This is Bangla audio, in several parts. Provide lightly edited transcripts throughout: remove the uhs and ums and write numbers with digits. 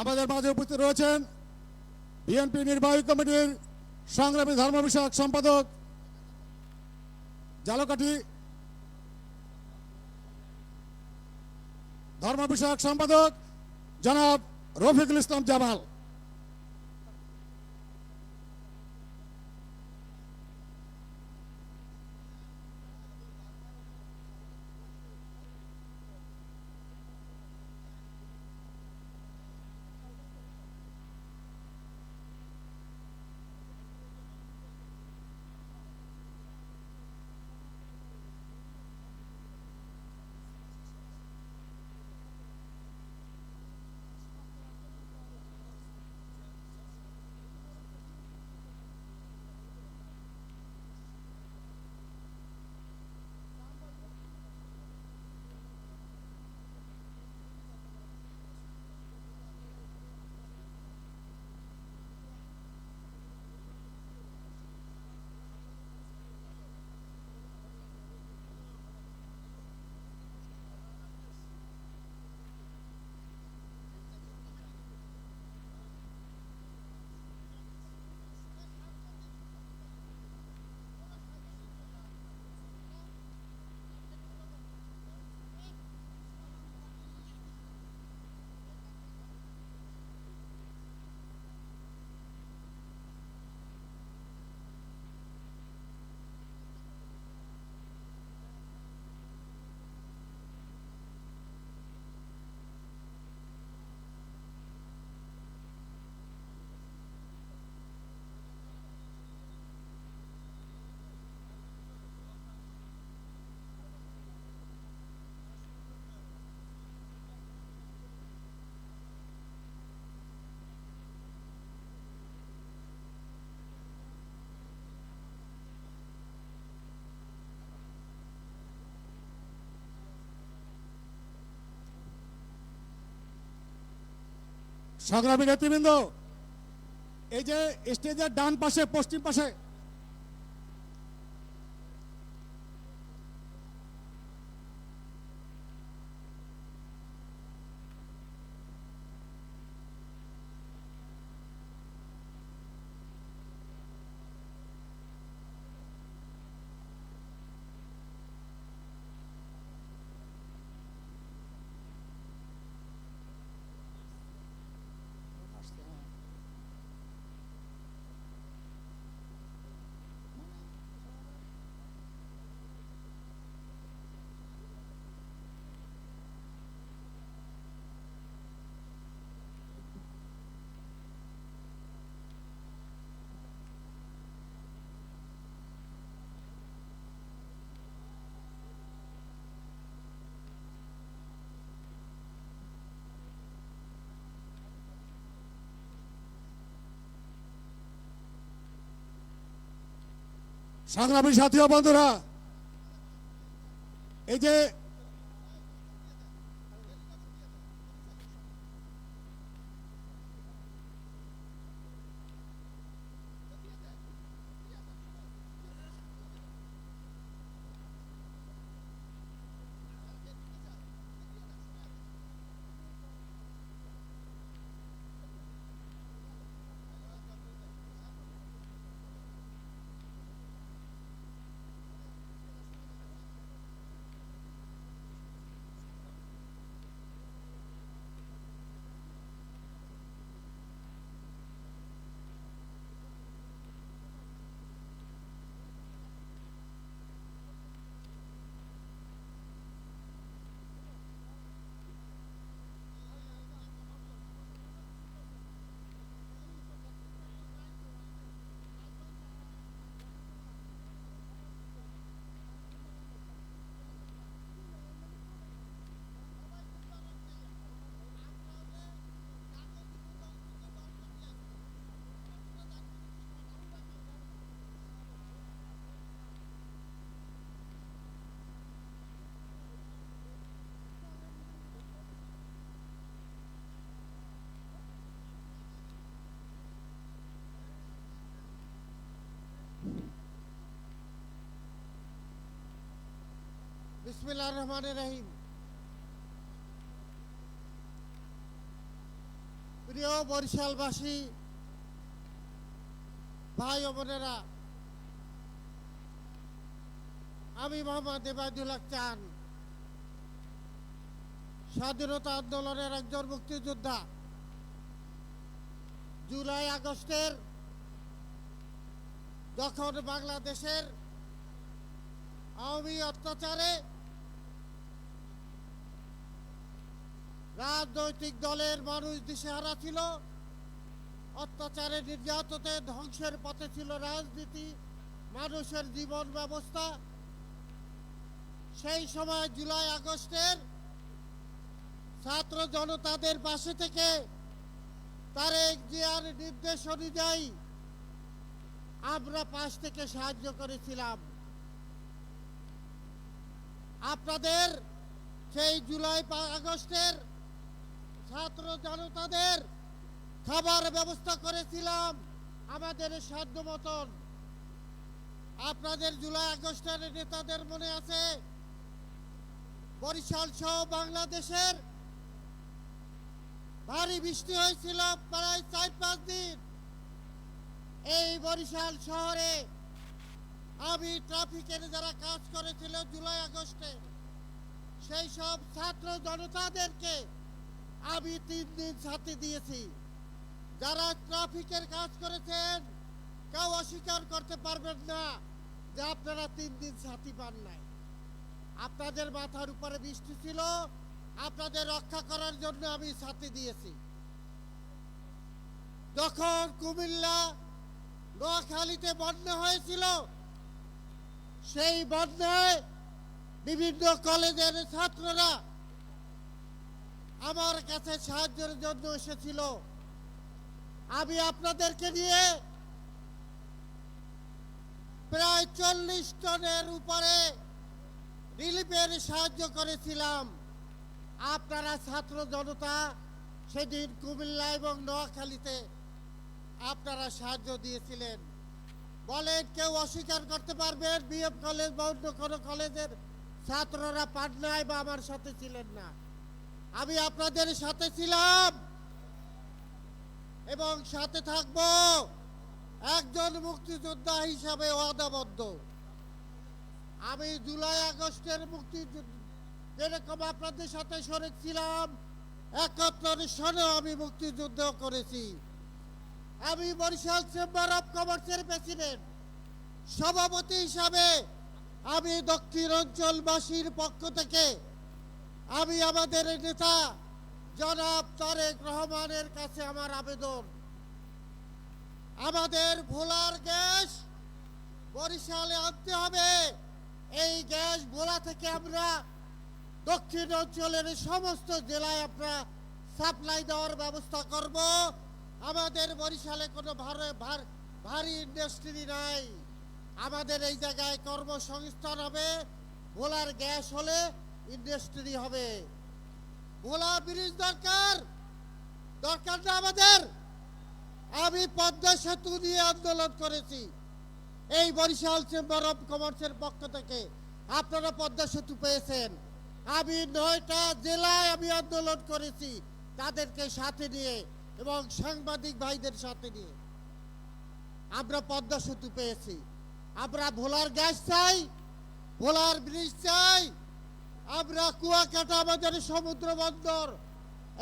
আমাদের মাঝে উপস্থিত রয়েছেন বিএনপি নির্বাহী কমিটির সংগ্রামী ধর্ম বিষয়ক সম্পাদক ঝালকাঠি ধর্ম বিষয়ক সম্পাদক জনাব রফিকুল ইসলাম জামাল। সংগ্রামী নেতৃবৃন্দ, এই যে স্টেজের ডান পাশে পশ্চিম পাশে সংগ্রামী সাথী ও বন্ধুরা, এই যে বিসমিল্লাহির রহমানির রহিম। প্রিয় বরিশালবাসী ভাই ও বোনেরা, আমি মোহাম্মদ এবাদুল হক চান, স্বাধীনতা আন্দোলনের একজন মুক্তিযোদ্ধা। জুলাই আগস্টের যখন বাংলাদেশের আওয়ামী অত্যাচারে রাজনৈতিক দলের মানুষ দিশেহারা ছিল, অত্যাচারে নির্যাতনে ধ্বংসের পথে ছিল রাজনীতি, মানুষের জীবন ব্যবস্থা। সেই সময় জুলাই আগস্টের ছাত্র জনতাদের পাশে থেকে তারেক জিয়ার নির্দেশ অনুযায়ী আমরা পাশ থেকে সাহায্য করেছিলাম। আপনাদের সেই জুলাই আগস্টের ছাত্র জনতাদের খাবার ব্যবস্থা করেছিলাম আমাদের সাধ্য মতন। আপনাদের জুলাই আগস্টের নেতাদের মনে আছে, বরিশাল সহ বাংলাদেশের ভারী বৃষ্টি হয়েছিল প্রায় 4-5 দিন। এই বরিশাল শহরে আমি ট্রাফিকের যারা কাজ করেছিল জুলাই আগস্টে, সেই সব ছাত্র জনতাদেরকে আমি 3 দিন ছাতি দিয়েছি। যারা ট্রাফিকের কাজ করেছেন কেউ অস্বীকার করতে পারবেন না যে আপনারা 3 দিন ছাতি পান নাই। আপনাদের মাথার উপরে বৃষ্টি ছিল, আপনাদের রক্ষা করার জন্য আমি ছাতি দিয়েছি। যখন কুমিল্লা নোয়াখালীতে বন্যা হয়েছিল, সেই বন্যায় বিভিন্ন কলেজের ছাত্ররা আমার কাছে সাহায্যের জন্য এসেছিল। আমি আপনাদেরকে নিয়ে প্রায় 40 টনের উপরে রিলিফের সাহায্য করেছিলাম। আপনারা ছাত্র জনতা সেদিন কুমিল্লা এবং নোয়াখালীতে আপনারা সাহায্য দিয়েছিলেন। বলেন, কেউ অস্বীকার করতে পারবেন বিএম কলেজ বা অন্য কোনো কলেজের ছাত্ররা পাটনায় বা আমার সাথে ছিলেন না? আমি আপনাদের সাথে ছিলাম এবং সাথে থাকব। একজন মুক্তিযোদ্ধা হিসাবে ওয়াদাবদ্ধ। আমি জুলাই আগস্টের মুক্তিযুদ্ধ যেরকম আপনাদের সাথে শরীক ছিলাম, 71 সনেও আমি মুক্তিযুদ্ধ করেছি। আমি বরিশাল চেম্বার অফ কমার্সের প্রেসিডেন্ট, সভাপতি হিসাবে আমি দক্ষিণ অঞ্চলবাসীর পক্ষ থেকে আমি আমাদের নেতা জনাব তারেক রহমানের কাছে আমার আবেদন, আমাদের ভোলার গ্যাস বরিশালে আনতে হবে। এই গ্যাস ভোলা থেকে আমরা দক্ষিণ অঞ্চলের সমস্ত জেলায় আমরা সাপ্লাই দেওয়ার ব্যবস্থা করব। আমাদের বরিশালে কোনো ভারী ইন্ডাস্ট্রি নাই। আমাদের এই জায়গায় কর্মসংস্থান হবে। ভোলার গ্যাস হলে ইন্ডাস্ট্রি হবে। ভোলা ব্রিজ দরকার না আমাদের? আমি পদ্মা সেতু নিয়ে আন্দোলন করেছি এই বরিশাল চেম্বার অফ কমার্সের পক্ষ থেকে। আপনারা পদ্মা সেতু পেয়েছেন। আমি 9টা জেলায় আমি আন্দোলন করেছি তাদেরকে সাথে নিয়ে এবং সাংবাদিক ভাইদের সাথে নিয়ে। আমরা পদ্মা সেতু পেয়েছি। আমরা ভোলার গ্যাস চাই, ভোলার ব্রিজ চাই। আমরা কুয়াকাটা আমাদের সমুদ্র বন্দর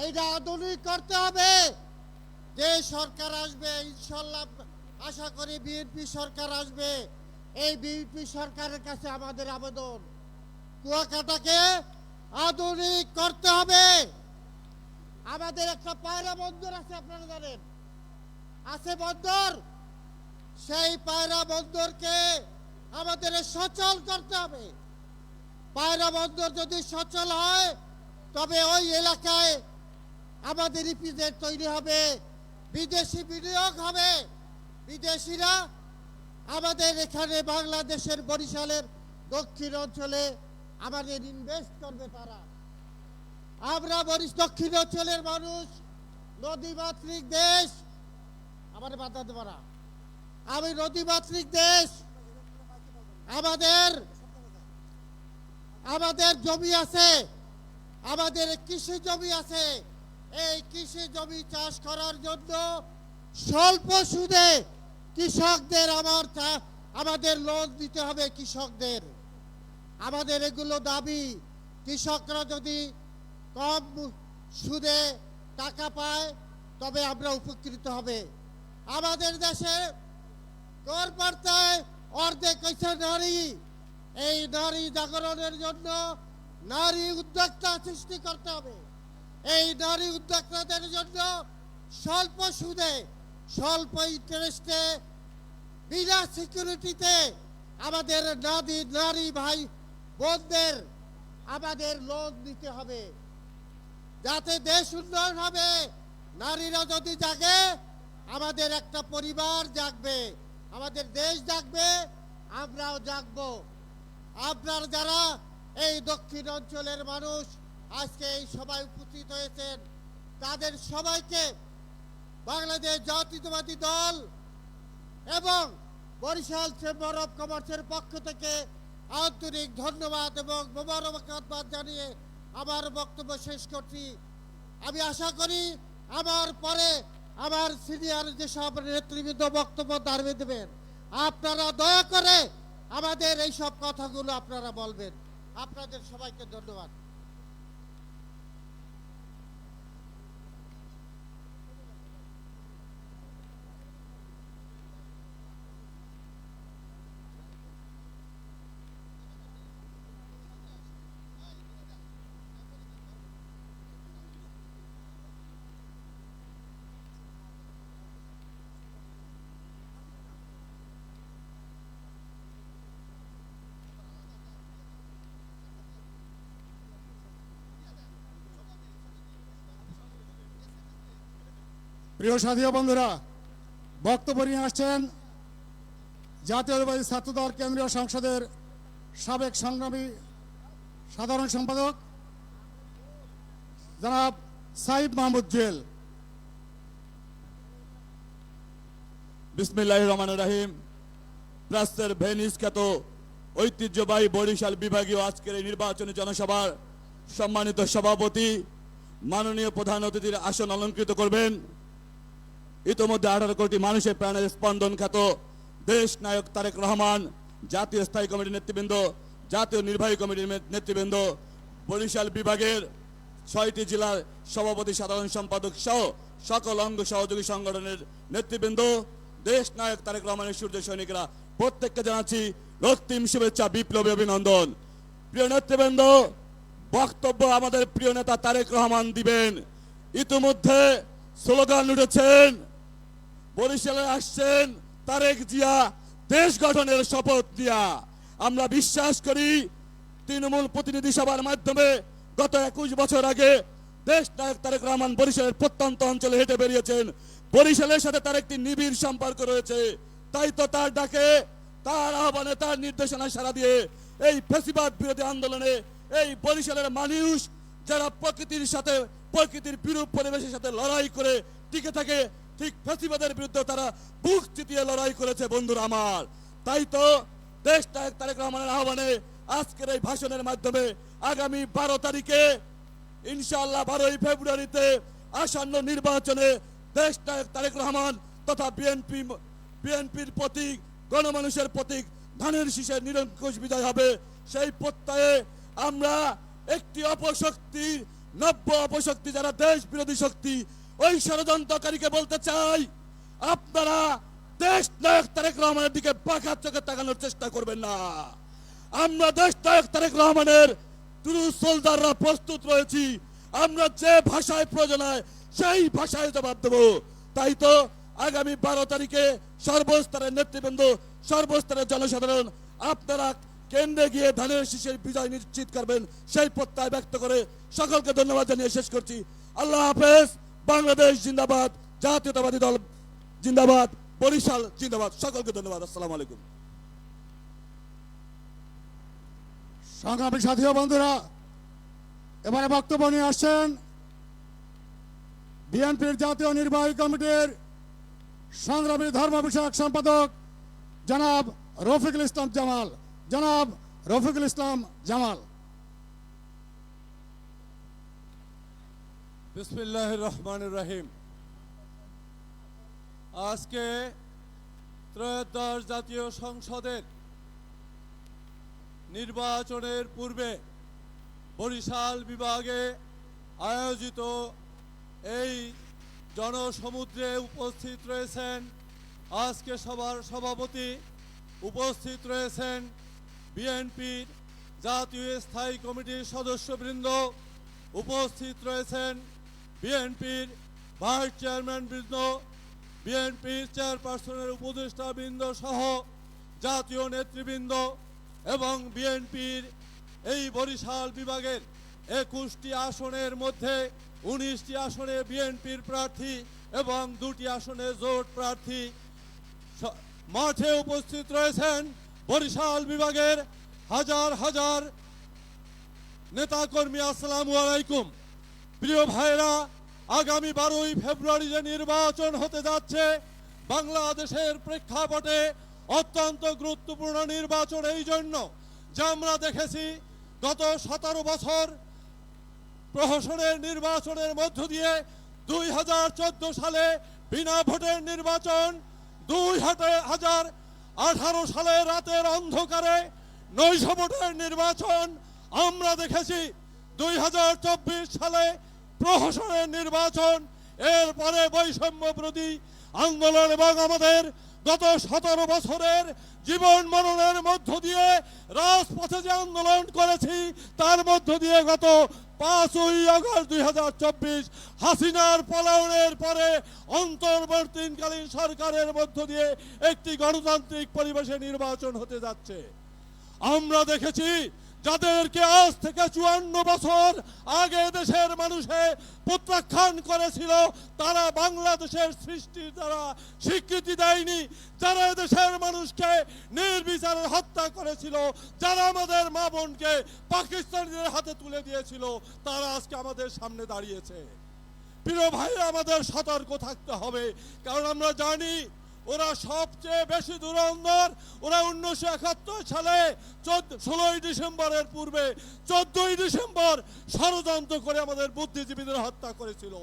এইটা আধুনিক করতে হবে। যে সরকার আসবে, ইনশাল্লাহ আশা করি বিএনপি সরকার আসবে, এই বিএনপি সরকারের কাছে আমাদের আবেদন, কুয়াকাটাকে আধুনিক করতে হবে। আমাদের একটা পায়রা বন্দর আছে, আপনারা জানেন আছে বন্দর। সেই পায়রা বন্দরকে আমাদের সচল করতে হবে। পায়রা বন্দর যদি সচল হয় তবে ওই এলাকায় আমাদের ইপিজেড তৈরি হবে, বিদেশি বিনিয়োগ হবে। বিদেশিরা আমাদের এখানে বাংলাদেশের বরিশালের দক্ষিণ অঞ্চলে আমাদের ইনভেস্ট করবে। তারা আমরা দক্ষিণ অঞ্চলের মানুষ, নদীমাতৃক দেশ, আমার বাধা দেব না, আমি নদীমাতৃক দেশ। আমাদের জমি আছে, আমাদের কৃষি জমি আছে। এই কৃষি জমি চাষ করার জন্য স্বল্প সুদে কৃষকদের আমাদের লোন দিতে হবে কৃষকদের। আমাদের এগুলো দাবি। কৃষকরা যদি কম সুদে টাকা পায় তবে আমরা উপকৃত হবে। আমাদের দেশে গড়পড়তায় অর্ধেক হচ্ছে নারী। এই নারী জাগরণের জন্য নারী উদ্যোক্তা সৃষ্টি করতে হবে। এই নারী উদ্যোক্তাদের জন্য স্বল্প সুদে স্বল্প ইন্টারেস্টে বিনা সিকিউরিটিতে আমাদের নারী ভাই বোনদের আমাদের লোন দিতে হবে, যাতে দেশ উন্নয়ন হবে। নারীরা যদি জাগে আমাদের একটা পরিবার জাগবে, আমাদের দেশ জাগবে, আমরাও জাগবো। আপনার যারা এই দক্ষিণ অঞ্চলের মানুষ আজকে এই সভায় উপস্থিত হয়েছেন তাদের সবাইকে বাংলাদেশ জাতীয়তাবাদী দল এবং বরিশাল চেম্বার অফ কমার্সের পক্ষ থেকে আন্তরিক ধন্যবাদ এবং মোবারকবাদ জানিয়ে আমার বক্তব্য শেষ করছি। আমি আশা করি আমার পরে আমার সিনিয়র যেসব নেতৃবৃন্দ বক্তব্য দাঁড়িয়ে দেবেন, আপনারা দয়া করে আমাদের এই সব কথাগুলো আপনারা বলবেন। আপনাদের সবাইকে ধন্যবাদ। প্রিয় সাথী ও বন্ধুরা, বক্তব্য নিয়ে আসছেন জাতীয়তাবাদী ছাত্রদল কেন্দ্রীয় সংসদের সাবেক সংগ্রামী সাধারণ সম্পাদক জনাব সাইদ মাহমুদ জুয়েল। বিসমিল্লাহির রহমানির রহিম। প্রাচ্যের ভেনিস খ্যাত ঐতিহ্যবাহী বরিশাল বিভাগীয় আজকের এই নির্বাচনী জনসভার সম্মানিত সভাপতি মাননীয় প্রধান অতিথির আসন অলঙ্কৃত করবেন। ইতোমধ্যে 18 কোটি মানুষের প্রাণের স্পন্দন খ্যাত দেশ নায়ক তারেক রহমান, জাতীয় স্থায়ী কমিটির নেতৃবৃন্দ, জাতীয় নির্বাহী কমিটির নেতৃবৃন্দ, বরিশাল বিভাগের 6টি জেলার সভাপতি সাধারণ সম্পাদক সহ সকল অঙ্গ সহযোগী সংগঠনের নেতৃবৃন্দ, দেশ নায়ক তারেক রহমানের সূর্য সৈনিকরা, প্রত্যেককে জানাচ্ছি রক্তিম শুভেচ্ছা, বিপ্লবী অভিনন্দন। প্রিয় নেতৃবৃন্দ, বক্তব্য আমাদের প্রিয় নেতা তারেক রহমান দিবেন। ইতিমধ্যে স্লোগান উঠেছেন, বরিশালে আসছেন তারেক জিয়া দেশ গঠনের শপথ দিয়া। আমরা বিশ্বাস করি তৃণমূল প্রতিনিধি সভার মাধ্যমে গত 21 বছর আগে দেশ নায়ক তারেক রহমান বরিশালের প্রত্যন্ত অঞ্চলে হেঁটে বেরিয়েছেন। বরিশালের সাথে তার একটি নিবিড় সম্পর্ক রয়েছে। তাই তো তার ডাকে, তার আহ্বানে, তার নির্দেশনায় সাড়া দিয়ে এই ফ্যাসিবাদ বিরোধী আন্দোলনে এই বরিশালের মানুষ যারা প্রকৃতির সাথে, প্রকৃতির বিরূপ পরিবেশের সাথে লড়াই করে টিকে থাকে, ঠিক ফ্যাসিবাদের বিরুদ্ধে তারা বুক চিতিয়ে লড়াই করেছে বন্ধুরা আমার। তাই তো দেশ নায়ক তারেক রহমানের আহ্বানে আজকের এই ভাষণের মাধ্যমে আগামী 12 তারিখে ইনশাআল্লাহ 12ই ফেব্রুয়ারিতে আসন্ন নির্বাচনে দেশ নায়ক তারেক রহমান তথা বিএনপির প্রতীক, গণমানুষের প্রতীক ধানের শীষের নিরঙ্কুশ বিজয় হবে। সেই প্রত্যয়ে আমরা একটি অপশক্তি, নব্য অপশক্তি যারা দেশ বিরোধী শক্তি, ওই ষড়যন্ত্রকারীকে বলতে চাই, আপনারা দেশ নায়ক তারেক রহমানের দিকে বাঁকা চোখে তাকানোর চেষ্টা করবেন না। আমরা দেশ নায়ক তারেক রহমানের ট্রু সোলজাররা প্রস্তুত রয়েছি। আমরা যে ভাষায় প্রয়োজন হয় সেই ভাষায় জবাব দেব। তাই তো আগামী 12 তারিখে সর্বস্তরের নেতৃবৃন্দ, সর্বস্তরের জনসাধারণ আপনারা কেন্দ্রে গিয়ে ধানের শীষের বিজয় নিশ্চিত করবেন, সেই প্রত্যয় ব্যক্ত করে সকলকে ধন্যবাদ জানিয়ে শেষ করছি। আল্লাহ হাফেজ। বাংলাদেশ জিন্দাবাদ, জাতীয়তাবাদী দল জিন্দাবাদ, বরিশাল জিন্দাবাদ। সকলকে ধন্যবাদ। আসসালামু আলাইকুম। সংগ্রামী সাথী ও বন্ধুরা, এবারে বক্তব্য নিয়ে আসছেন বিএনপির জাতীয় নির্বাহী কমিটির সংগ্রামী ধর্ম বিষয়ক সম্পাদক জনাব রফিকুল ইসলাম জামাল। জনাব রফিকুল ইসলাম জামাল। বিসমিল্লাহির রহমানির রহিম। আজকে ত্রয়োদশ জাতীয় সংসদের নির্বাচনের পূর্বে বরিশাল বিভাগে আয়োজিত এই জনসমুদ্রে উপস্থিত রয়েছেন আজকে সভার সভাপতি, উপস্থিত রয়েছেন বিএনপির জাতীয় স্থায়ী কমিটির সদস্যবৃন্দ, উপস্থিত রয়েছেন বিএনপির ভাইস চেয়ারম্যান বৃন্দ, বিএনপির চেয়ারপারসনের উপদেষ্টা বৃন্দ সহ জাতীয় নেতৃবৃন্দ এবং বিএনপির এই বরিশাল বিভাগের 21টি আসনের মধ্যে 19টি আসনে বিএনপির প্রার্থী এবং 2টি আসনে জোট প্রার্থী মাঠে উপস্থিত রয়েছেন। বরিশাল বিভাগের হাজার হাজার নেতাকর্মী, আসসালামু আলাইকুম। প্রিয় ভাইরা, আগামী 12ই ফেব্রুয়ারি যে নির্বাচন হতে যাচ্ছে, বাংলাদেশের প্রেক্ষাপটে অত্যন্ত গুরুত্বপূর্ণ নির্বাচন। এই জন্য যে আমরা দেখেছি গত 17 বছর প্রহসনের নির্বাচনের মধ্য দিয়ে 2014 সালে বিনা ভোটের নির্বাচন, 2018 সালে রাতের অন্ধকারে 900 ভোটের নির্বাচন আমরা দেখেছি, 2024 সালে প্রহসনের নির্বাচন, এরপরে বৈষম্য বিরোধী আন্দোলন এবং আমাদের গত 17 বছরের জীবন মরণের মধ্য দিয়ে রাজপথে যে আন্দোলন করেছি তার মধ্য দিয়ে গত 5ই আগস্ট 2024 হাসিনার পলায়নের পরে অন্তর্বর্তীকালীন সরকারের মধ্য দিয়ে একটি গণতান্ত্রিক পরিবেশে নির্বাচন হতে যাচ্ছে। আমরা দেখেছি যাদেরকে আজ থেকে 54 বছর আগে দেশের মানুষে প্রত্যাখ্যান করেছিল, তারা বাংলাদেশের সৃষ্টির দ্বারা স্বীকৃতি দেয়নি। যারা দেশের মানুষকে নির্বিচারে হত্যা করেছিল, যারা আমাদের মা বোনকে পাকিস্তানিদের হাতে তুলে দিয়েছিল, তারা আজকে আমাদের সামনে দাঁড়িয়েছে। প্রিয় ভাই, আমাদের সতর্ক থাকতে হবে, কারণ আমরা জানি ওরা সবচেয়ে বেশি ধুরন্ধর। ওরা 1971 সালে 16ই ডিসেম্বরের পূর্বে 14ই ডিসেম্বর ষড়যন্ত্র করে আমাদের বুদ্ধিজীবীদের হত্যা করেছিল।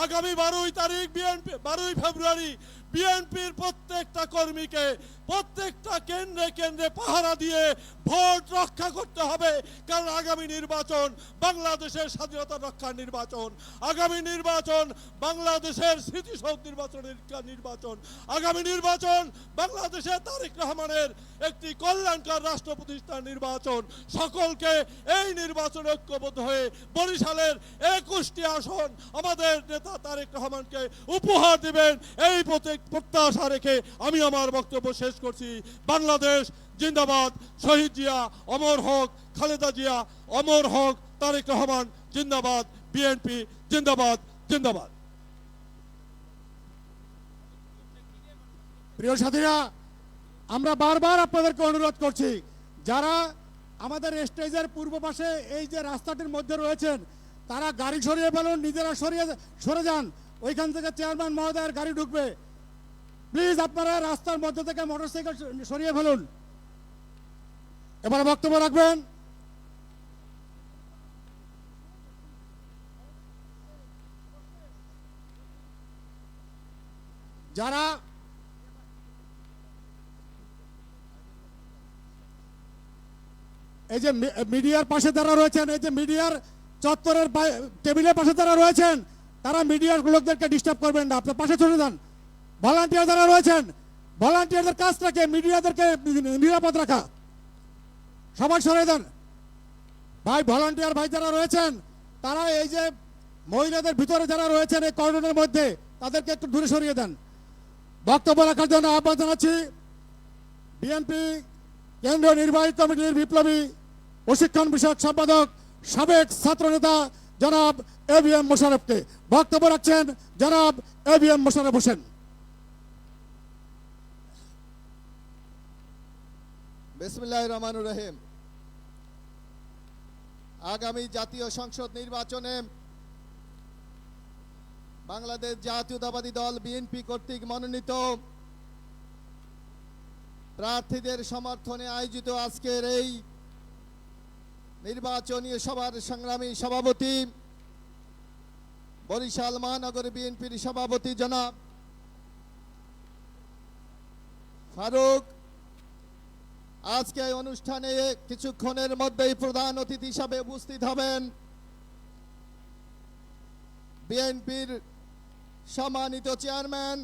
আগামী 12ই ফেব্রুয়ারি বিএনপির প্রত্যেকটা কর্মীকে প্রত্যেকটা কেন্দ্রে কেন্দ্রে পাহারা দিয়ে ভোট রক্ষা করতে হবে, কারণ আগামী নির্বাচন বাংলাদেশের স্বাধীনতা রক্ষার নির্বাচন, আগামী নির্বাচন বাংলাদেশের স্মৃতিসৌধ নির্বাচন, আগামী নির্বাচন বাংলাদেশের তারেক রহমানের একটি কল্যাণকর রাষ্ট্র প্রতিষ্ঠার নির্বাচন। সকলকে এই নির্বাচনে ঐক্যবদ্ধ হয়ে বরিশালের 21টি আসন আমাদের নেতা তারেক রহমানকে উপহার দিবেন, এই প্রত্যাশা রেখে আমি আমার বক্তব্য শেষ করছি। বাংলাদেশ জিন্দাবাদ, শহীদ জিয়া অমর হোক, খালেদা জিয়া অমর হোক, তারেক রহমান জিন্দাবাদ, বিএনপি জিন্দাবাদ, জিন্দাবাদ। প্রিয় সাথীরা, আমরা বারবার আপনাদেরকে অনুরোধ করছি, যারা আমাদের স্টেজের পূর্ব পাশে এই যে রাস্তাটির মধ্যে রয়েছেন, তারা গাড়ি সরিয়ে ফেলুন, নিজেরা সরে যান। ওইখান থেকে চেয়ারম্যান মহোদয়ের গাড়ি ঢুকবে। প্লিজ আপনারা রাস্তার মধ্যে থেকে মোটরসাইকেল সরিয়ে ফেলুন। এবারে বক্তব্য রাখবেন যারা এই যে মিডিয়ার পাশে যারা রয়েছেন, এই যে মিডিয়ার চত্বরের টেবিলের পাশে যারা রয়েছেন, তারা মিডিয়ার লোকদেরকে ডিস্টার্ব করবেন না, আপনার পাশে চলে যান। ভলান্টিয়ার যারা রয়েছেন, ভলান্টিয়ারদের কাজ থাকে মিডিয়াদেরকে নিরাপদ রাখা, সবাই সরে দেন। ভাই ভলান্টিয়ার ভাই যারা রয়েছেন, তারা এই যে মহিলাদের ভিতরে যারা রয়েছেন এই কর্ডনের মধ্যে, তাদেরকে একটু দূরে সরিয়ে দেন। বক্তব্য রাখার জন্য আহ্বান জানাচ্ছি বিএনপি কেন্দ্রীয় নির্বাহী কমিটির বিপ্লবী প্রশিক্ষণ বিষয়ক সম্পাদক, সাবেক ছাত্রনেতা জনাব এবিএম মোশাররফকে। বক্তব্য রাখছেন জনাব এবিএম মোশাররফ হোসেন। বিসমিল্লাহির রহমানির রহিম। আগামী জাতীয় সংসদ নির্বাচনে বাংলাদেশ জাতীয়তাবাদী দল বিএনপি কর্তৃক মনোনীত প্রার্থীদের সমর্থনে আয়োজিত আজকের এই নির্বাচনী সভার সংগ্রামী সভাপতি বরিশাল মহানগর বিএনপির সভাপতি জনাব ফারুক আজকে এই অনুষ্ঠানে কিছুক্ষণের মধ্যেই প্রধান অতিথি হিসাবে উপস্থিত হবেন। বিএনপির সম্মানিত চেয়ারম্যান,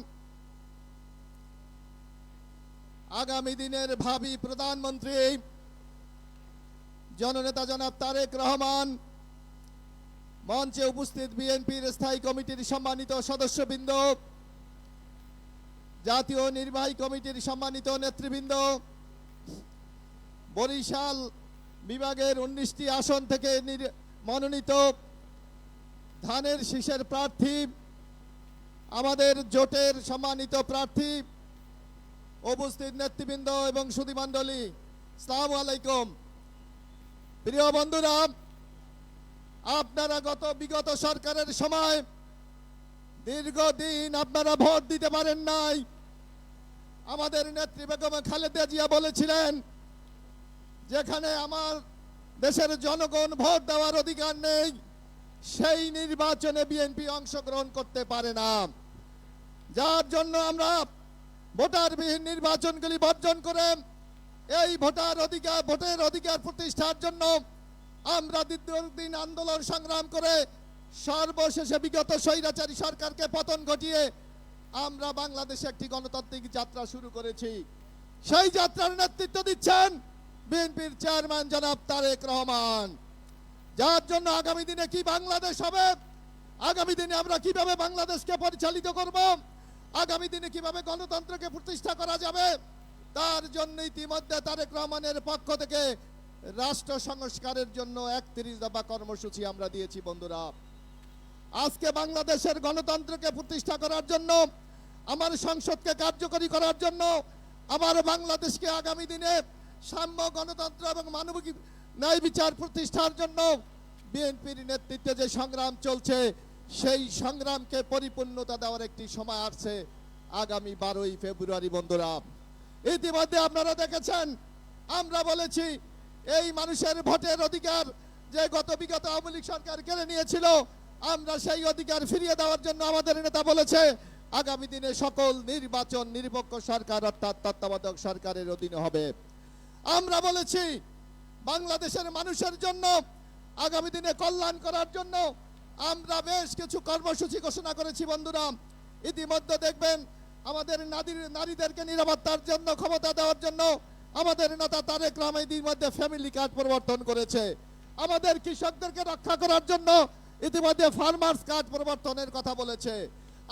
আগামী দিনের ভাবি প্রধানমন্ত্রী জননেতা জনাব তারেক রহমান, মঞ্চে উপস্থিত বিএনপির স্থায়ী কমিটির সম্মানিত সদস্যবৃন্দ, জাতীয় নির্বাহী কমিটির সম্মানিত নেতৃবৃন্দ, বরিশাল বিভাগের 19টি আসন থেকে মনোনীত ধানের শীষের প্রার্থী, আমাদের জোটের সম্মানিত প্রার্থী, উপস্থিত নেতৃবৃন্দ এবং সুধীমণ্ডলী, আসসালামু আলাইকুম। প্রিয় বন্ধুরা, আপনারা বিগত সরকারের সময় দীর্ঘদিন আপনারা ভোট দিতে পারেন নাই। আমাদের নেত্রী বেগম খালেদা জিয়া বলেছিলেন, যেখানে আমার দেশের জনগণ ভোট দেওয়ার অধিকার নেই, সেই নির্বাচনে বিএনপি অংশগ্রহণ করতে পারে না। যার জন্য আমরা ভোটারবিহীন নির্বাচনগুলি বর্জন করে এই ভোটের অধিকার প্রতিষ্ঠার জন্য আমরা দীর্ঘদিন আন্দোলন সংগ্রাম করে সর্বশেষে বিগত স্বৈরাচারী সরকারকে পতন ঘটিয়ে আমরা বাংলাদেশে একটি গণতান্ত্রিক যাত্রা শুরু করেছি। সেই যাত্রার নেতৃত্ব দিচ্ছেন বিএনপির চেয়ারম্যান জনাব তারেক রহমান। যার জন্য আগামী দিনে কি বাংলাদেশ হবে, আগামী দিনে আমরা কিভাবে বাংলাদেশকে পরিচালিত করব, আগামী দিনে কিভাবে গণতন্ত্রকে প্রতিষ্ঠা করা যাবে, তার জন্য ইতিমধ্যে তারেক রহমানের পক্ষ থেকে রাষ্ট্র সংস্কারের জন্য 31 দফা কর্মসূচি আমরা দিয়েছি। বন্ধুরা, আজকে বাংলাদেশের গণতন্ত্রকে প্রতিষ্ঠা করার জন্য, আমার সংসদকে কার্যকরী করার জন্য, আবার বাংলাদেশকে আগামী দিনে সাম্য, গণতন্ত্র এবং মানবিক ন্যায় বিচার প্রতিষ্ঠার জন্য বিএনপির নেতৃত্বে যে সংগ্রাম চলছে, সেই সংগ্রামকে পরিপূর্ণতা দেওয়ার একটি সময় আসছে আগামী 12ই ফেব্রুয়ারি। বন্ধুরা, ইতিমধ্যে আপনারা দেখেছেন, আমরা বলেছি এই মানুষের ভোটের অধিকার যে বিগত আওয়ামী লীগ সরকার কেড়ে নিয়েছিল, আমরা সেই অধিকার ফিরিয়ে দেওয়ার জন্য আমাদের নেতা বলেছে আগামী দিনে সকল নির্বাচন নিরপেক্ষ সরকার অর্থাৎ তত্ত্বাবধায়ক সরকারের অধীনে হবে। আমরা বলেছি বাংলাদেশের মানুষের জন্য আগামী দিনে কল্যাণ করার জন্য আমরা বেশ কিছু কর্মসূচি ঘোষণা করেছি। বন্ধুরা, ইতিমধ্যে দেখবেন আমাদের নারীদেরকে নিরাপত্তার জন্য, ক্ষমতা দেওয়ার জন্য আমাদের নেতা তারেক রহমান ইতিমধ্যে ফ্যামিলি কার্ড প্রবর্তন করেছে। আমাদের কৃষকদেরকে রক্ষা করার জন্য ইতিমধ্যে ফার্মার্স কার্ড প্রবর্তনের কথা বলেছে।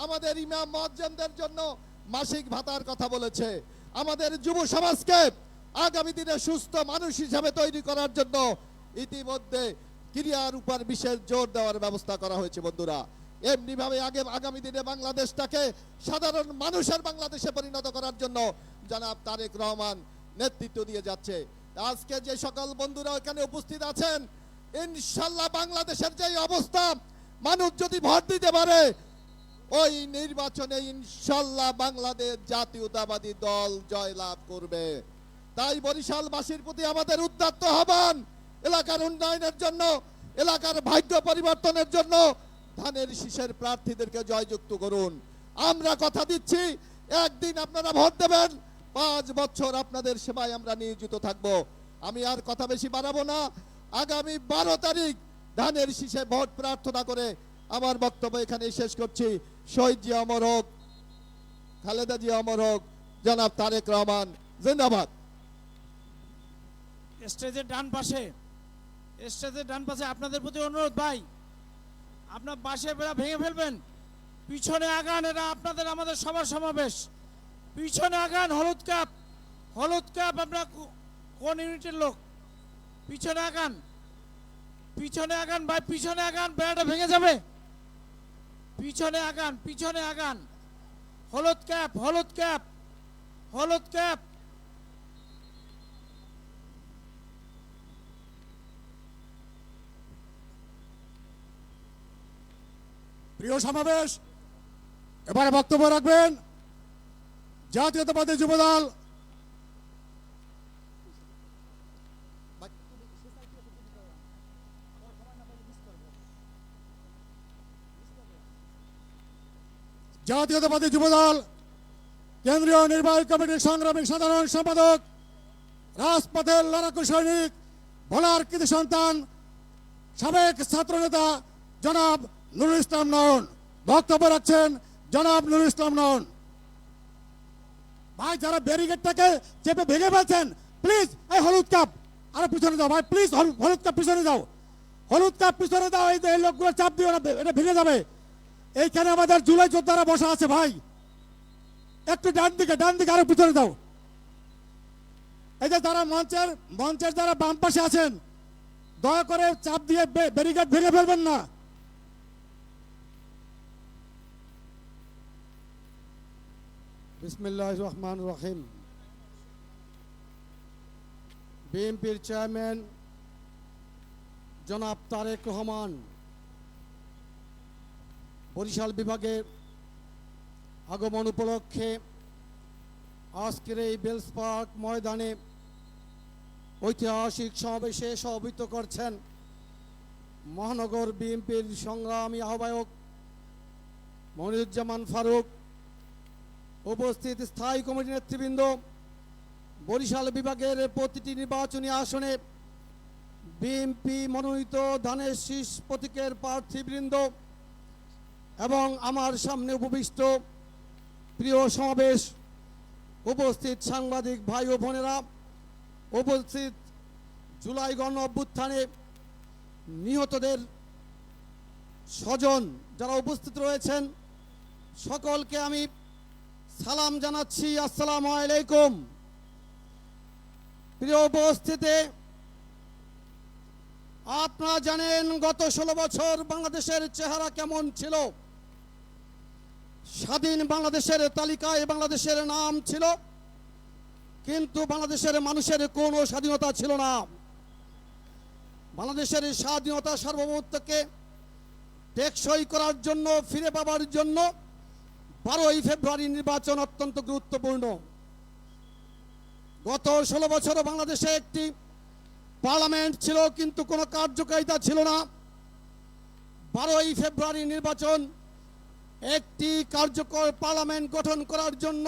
আমাদের ইমাম মুয়াজ্জিনদের জন্য মাসিক ভাতার কথা বলেছে। আমাদের যুব সমাজকে আগামী দিনে সুস্থ মানুষ হিসাবে তৈরি করার জন্য ইতিমধ্যে ক্রিয়ার উপর বিশেষ জোর দেওয়ার ব্যবস্থা করা হয়েছে। বন্ধুরা, এমনি ভাবে আগামী দিনে বাংলাদেশটাকে সাধারণ মানুষের বাংলাদেশে পরিণত করার জন্য জনাব তারেক রহমান নেতৃত্ব দিয়ে যাচ্ছে। আজকে যে সকল বন্ধুরা এখানে উপস্থিত আছেন, ইনশাল্লাহ বাংলাদেশের যে অবস্থা, মানুষ যদি ভোট দিতে পারে ওই নির্বাচনে ইনশাল্লাহ বাংলাদেশ জাতীয়তাবাদী দল জয়লাভ করবে। তাই বরিশালবাসীর প্রতি আমাদের উদ্যত আহ্বান, এলাকার উন্নয়নের জন্য, এলাকার ভাগ্য পরিবর্তনের জন্য ধানের শীষের প্রার্থীদেরকে জয়যুক্ত করুন। আমরা কথা দিচ্ছি, একদিন আপনারা ভোট দেবেন, 5 বছর আপনাদের সেবায় আমরা নিয়োজিত থাকব। আমি আর কথা বেশি বাড়াবো না। আগামী 12 তারিখ ধানের শীষে ভোট প্রার্থনা করে আমার বক্তব্য এখানে শেষ করছি। শহীদ জিয়া অমর হোক, খালেদা জিয়া অমর হোক, জনাব তারেক রহমান জিন্দাবাদ। স্টেজের ডান পাশে আপনাদের প্রতি অনুরোধ, ভাই আপনার বাঁশের বেড়া ভেঙে ফেলবেন, পিছনে আগান, এরা আপনাদের আমাদের সবার সমাবেশ, পিছনে আগান। হলুদ ক্যাপ আপনার কোন ইউনিটের লোক? পিছনে আগান ভাই, পিছনে আগান, বেড়াটা ভেঙে যাবে। পিছনে আগান। হলুদ ক্যাপ। প্রিয় সমাবেশ, এবারে বক্তব্য রাখবেন জাতীয়তাবাদী যুবদল জাতীয়তাবাদী যুবদল কেন্দ্রীয় নির্বাহী কমিটির সংগ্রামী সাধারণ সম্পাদক, রাজপথের লড়াকু সৈনিক, ভোলার কৃতি সন্তান, সাবেক ছাত্রনেতা জনাব নুরুল ইসলাম নয়ন বক্তব্য রাখছেন। জনাব নুরুল ইসলাম নয়ন। ভাই, যারা ব্যারিকেডটাকে চেপে ভেঙে ফেলছেন, প্লিজ এই হলুদ কাপ আরো পিছনে যাও ভাই, প্লিজ হলুদ কাপ পিছনে যাও, হলুদ কাপ পিছনে দাও। এই লোকগুলো চাপ দিও না, এটা ভেঙে যাবে। এইখানে আমাদের জুলাই যোদ্ধারা বসা আছে ভাই, একটু ডান দিকে আরো পিছনে দাও। এই যে যারা মঞ্চের যারা বাম পাশে আছেন, দয়া করে চাপ দিয়ে ব্যারিকেড ভেঙে ফেলবেন না। বিসমিল্লাহির রহমানির রহিম। বিএনপির চেয়ারম্যান জনাব তারেক রহমান বরিশাল বিভাগের আগমন উপলক্ষে আজকের এই বেলস পার্ক ময়দানে ঐতিহাসিক সমাবেশে সভাপতিত্ব করছেন মহানগর বিএনপির সংগ্রামী আহ্বায়ক মনিরুজ্জামান ফারুক, উপস্থিত স্থায়ী কমিটি নেতৃবৃন্দ, বরিশাল বিভাগের প্রতিটি নির্বাচনী আসনে বিএনপি মনোনীত ধানের শীষ প্রতীকের প্রার্থীবৃন্দ এবং আমার সামনে উপবিষ্ট প্রিয় সমাবেশ, উপস্থিত সাংবাদিক ভাই ও বোনেরা, উপস্থিত জুলাই গণ অভ্যুত্থানে নিহতদের স্বজন যারা উপস্থিত রয়েছেন, সকলকে আমি সালাম জানাচ্ছি। আসসালামু আলাইকুম। প্রিয় উপস্থিতি, আপনারা জানেন গত 16 বছর বাংলাদেশের চেহারা কেমন ছিল। স্বাধীন বাংলাদেশের তালিকায় বাংলাদেশের নাম ছিল, কিন্তু বাংলাদেশের মানুষের কোনো স্বাধীনতা ছিল না। বাংলাদেশের স্বাধীনতা সার্বভৌমত্বকে টেকসই করার জন্য, ফিরে পাবার জন্য 12ই ফেব্রুয়ারি নির্বাচন অত্যন্ত গুরুত্বপূর্ণ। গত 16 বছর বাংলাদেশে একটি পার্লামেন্ট ছিল, কিন্তু কোনো কার্যকারিতা ছিল না। 12ই ফেব্রুয়ারি নির্বাচন একটি কার্যকর পার্লামেন্ট গঠন করার জন্য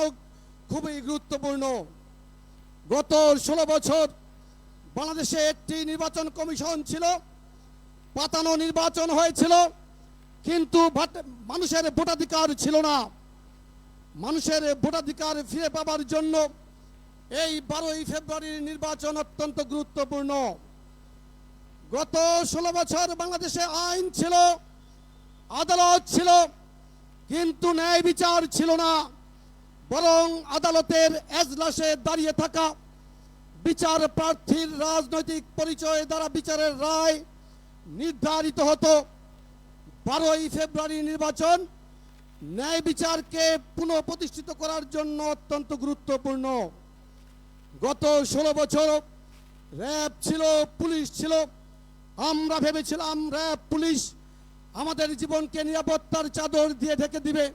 খুবই গুরুত্বপূর্ণ। গত 16 বছর বাংলাদেশে একটি নির্বাচন কমিশন ছিল, পাতানো নির্বাচন হয়েছিল, কিন্তু মানুষের ভোটাধিকার ছিল না। মানুষের ভোটাধিকার ফিরে পাবার জন্য এই 12ই ফেব্রুয়ারির নির্বাচন অত্যন্ত গুরুত্বপূর্ণ। গত 16 বছর বাংলাদেশে আইন ছিল, আদালত ছিল, কিন্তু ন্যায় বিচার ছিল না। বরং আদালতের এজলাসে দাঁড়িয়ে থাকা বিচার প্রার্থীর রাজনৈতিক পরিচয় দ্বারা বিচারের রায় নির্ধারিত হতো। 12ই ফেব্রুয়ারি নির্বাচন ন্যায় বিচারকে পুনঃপ্রতিষ্ঠিত করার জন্য অত্যন্ত গুরুত্বপূর্ণ। গত 16 বছর র্যাব ছিল, পুলিশ ছিল। আমরা ভেবেছিলাম র্যাব পুলিশ আমাদের জীবনকে নিরাপত্তার চাদর দিয়ে ঢেকে দিবে,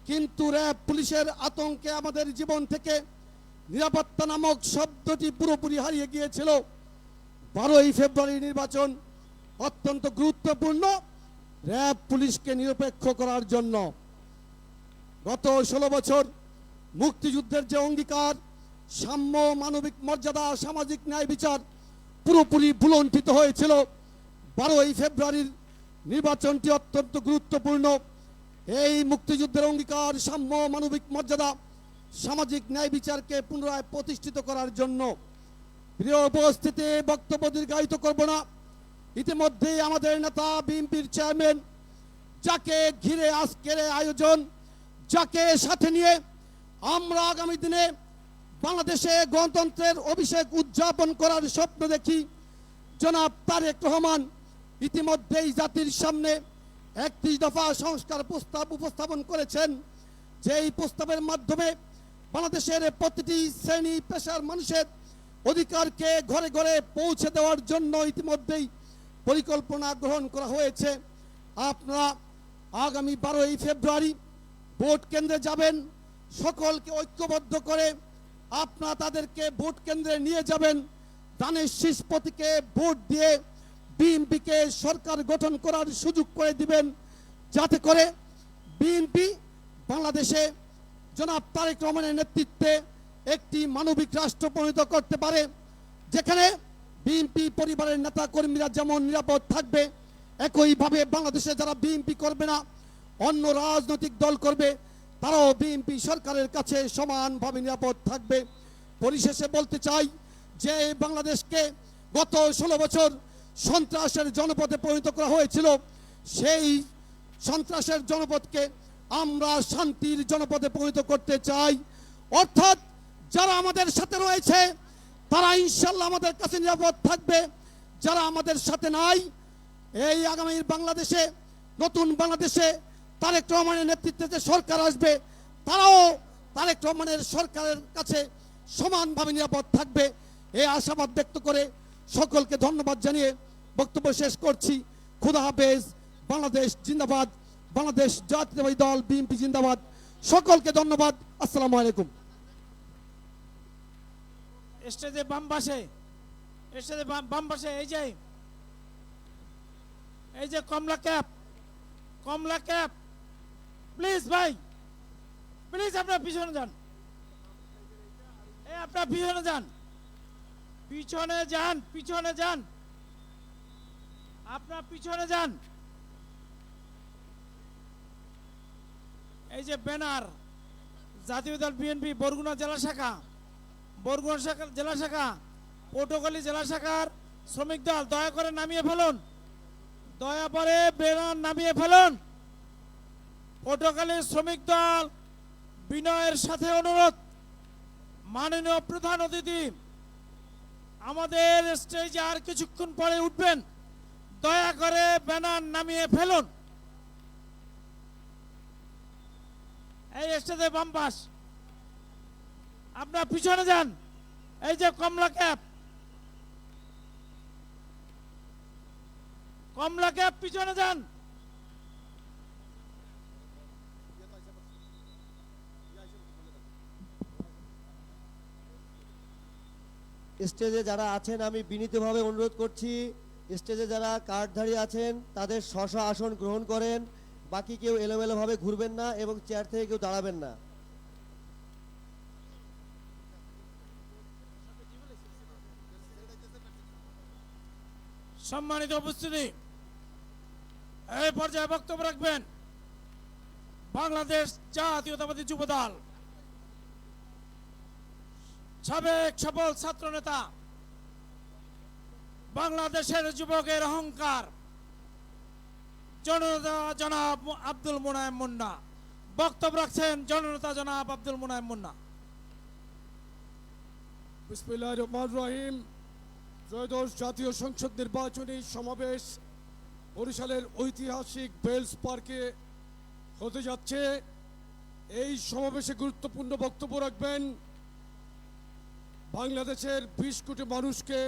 কিন্তু র্যাব পুলিশের আতঙ্কে আমাদের জীবন থেকে নিরাপত্তা নামক শব্দটি পুরোপুরি হারিয়ে গিয়েছিল। 12ই ফেব্রুয়ারি নির্বাচন অত্যন্ত গুরুত্বপূর্ণ র্যাব পুলিশকে নিরপেক্ষ করার জন্য। গত 16 বছর মুক্তিযুদ্ধের যে অঙ্গীকার, সাম্য, মানবিক মর্যাদা, সামাজিক ন্যায় বিচার পুরোপুরি ভুলণ্ঠিত হয়েছিল। 12ই ফেব্রুয়ারির নির্বাচনটি অত্যন্ত গুরুত্বপূর্ণ এই মুক্তিযুদ্ধের অঙ্গীকার, সাম্য, মানবিক মর্যাদা, সামাজিক ন্যায় বিচারকে পুনরায় প্রতিষ্ঠিত করার জন্য। প্রিয় উপস্থিতি, বক্তব্য দীর্ঘায়িত করব না। ইতিমধ্যেই আমাদের নেতা বিএনপির চেয়ারম্যান, যাকে ঘিরে আজকের আয়োজন, যাকে সাথে নিয়ে আমরা আগামী দিনে বাংলাদেশে গণতন্ত্রের অভিষেক উদযাপন করার স্বপ্ন দেখি, জনাব তারেক রহমান ইতিমধ্যেই জাতির সামনে 31 দফা সংস্কার প্রস্তাব উপস্থাপন করেছেন। যেই প্রস্তাবের মাধ্যমে বাংলাদেশের প্রতিটি শ্রেণী পেশার মানুষের অধিকারকে ঘরে ঘরে পৌঁছে দেওয়ার জন্য ইতিমধ্যেই পরিকল্পনা গ্রহণ করা হয়েছে। আপনারা আগামী 12ই ফেব্রুয়ারি ভোট কেন্দ্রে যাবেন, সকলকে ঐক্যবদ্ধ করে আপনারা তাদেরকে ভোট কেন্দ্রে নিয়ে যাবেন। ধানের শীষ প্রতীকে ভোট দিয়ে বিএনপিকে সরকার গঠন করার সুযোগ করে দিবেন, যাতে করে বিএনপি বাংলাদেশে জনাব তারেক রহমানের নেতৃত্বে একটি মানবিক রাষ্ট্র পরিণত করতে পারে, যেখানে বিএনপি পরিবারের নেতা কর্মীরা যেমন নিরাপদ থাকবে, একইভাবে বাংলাদেশে যারা বিএনপি করবে না অন্য রাজনৈতিক দল করবে তারাও বিএনপি সরকারের কাছে সমানভাবে নিরাপদ থাকবে। পরিশেষে বলতে চাই যে বাংলাদেশকে গত 16 বছর সন্ত্রাসের জনপদে পরিণত করা হয়েছিল, সেই সন্ত্রাসের জনপদকে আমরা শান্তির জনপদে পরিণত করতে চাই। অর্থাৎ যারা আমাদের সাথে রয়েছে তারা ইনশাল্লাহ আমাদের কাছে নিরাপদ থাকবে, যারা আমাদের সাথে নাই, এই আগামী বাংলাদেশে নতুন বাংলাদেশে তারেক রহমানের নেতৃত্বে যে সরকার আসবে তারাও তারেক রহমানের সরকারের কাছে সমানভাবে নিরাপদ থাকবে, এই আশাবাদ ব্যক্ত করে সকলকে ধন্যবাদ জানিয়ে বক্তব্য শেষ করছি। খুদা হাফেজ। বাংলাদেশ জিন্দাবাদ। বাংলাদেশ জাতীয়তাবাদী দল বিএনপি জিন্দাবাদ। সকলকে ধন্যবাদ। আসসালামু আলাইকুম। স্টেজে বাম পাশে, স্টেজে বাম পাশে এই যে কমলা ক্যাপ প্লিজ ভাই, প্লিজ আপনার পিছনে যান, আপনার পিছনে যান, আপনার পিছনে যান। এই যে ব্যানার জাতীয় দল বিএনপি বরগুনা জেলা শাখা, জেলা শাখা, পটুয়াখালী জেলা শাখার শ্রমিক দল দয়া করে নামিয়ে ফেলুন, দয়া করে ব্যানার নামিয়ে ফেলুন। পটুয়াখালীর শ্রমিক দল বিনয়ের সাথে অনুরোধ, মাননীয় প্রধান অতিথি আমাদের স্টেজে আর কিছুক্ষণ পরে উঠবেন, দয়া করে ব্যানার নামিয়ে ফেলুন। এই স্টেজে বাম পাশ, আপনার পিছনে যান। এই যে কমলা ক্যাপ পিছনে যান। স্টেজে যারা আছেন আমি বিনীতভাবে অনুরোধ করছি, স্টেজে যারা কার্ডধারী আছেন তাদের স্ব আসন গ্রহণ করেন, বাকি কেউ এলোমেলোভাবে ঘুরবেন না এবং চেয়ার থেকে কেউ দাঁড়াবেন না। সম্মানিত উপস্থিতি, এই পর্যায়ে বক্তব্য রাখবেন বাংলাদেশ জাতীয়তাবাদী যুবদল সাবেক সফল ছাত্র নেতা, বাংলাদেশের যুবকের অহংকার, জননেতা জনাব আব্দুল মুনায়েম মুন্না। বক্তব্য রাখছেন জননেতা জনাব আব্দুল মুনায়েম মুন্না। বিসমিল্লাহির রহমানির রহিম। ত্রয়োদশ জাতীয় সংসদ নির্বাচনী সমাবেশ বরিশালের ঐতিহাসিক বেলস পার্কে হতে যাচ্ছে। এই সমাবেশে গুরুত্বপূর্ণ বক্তব্য রাখবেন বাংলাদেশের 20 কোটি মানুষকে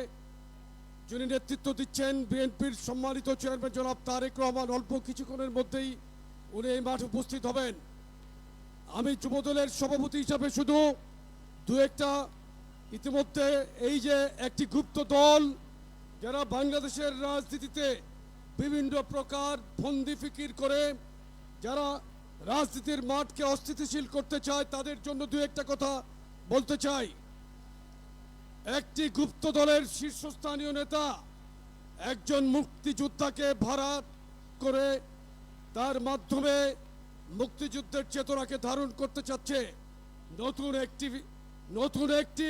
যিনি নেতৃত্ব দিচ্ছেন বিএনপির সম্মানিত চেয়ারম্যান জনাব তারেক রহমান। অল্প কিছুক্ষণের মধ্যেই উনি এই মাঠে উপস্থিত হবেন। আমি যুবদলের সভাপতি হিসাবে শুধু দু একটা, ইতিমধ্যে এই যে একটি গুপ্ত দল যারা বাংলাদেশের রাজনীতিতে বিভিন্ন প্রকার ফন্দি ফিকির করে, যারা রাজনীতির মাঠকে অস্থিতিশীল করতে চায়, তাদের জন্য দু একটা কথা বলতে চাই। একটি গুপ্ত দলের শীর্ষস্থানীয় নেতা একজন মুক্তিযোদ্ধাকে ভাড়া করে তার মাধ্যমে মুক্তিযুদ্ধের চেতনাকে ধারণ করতে চাচ্ছে। নতুন একটি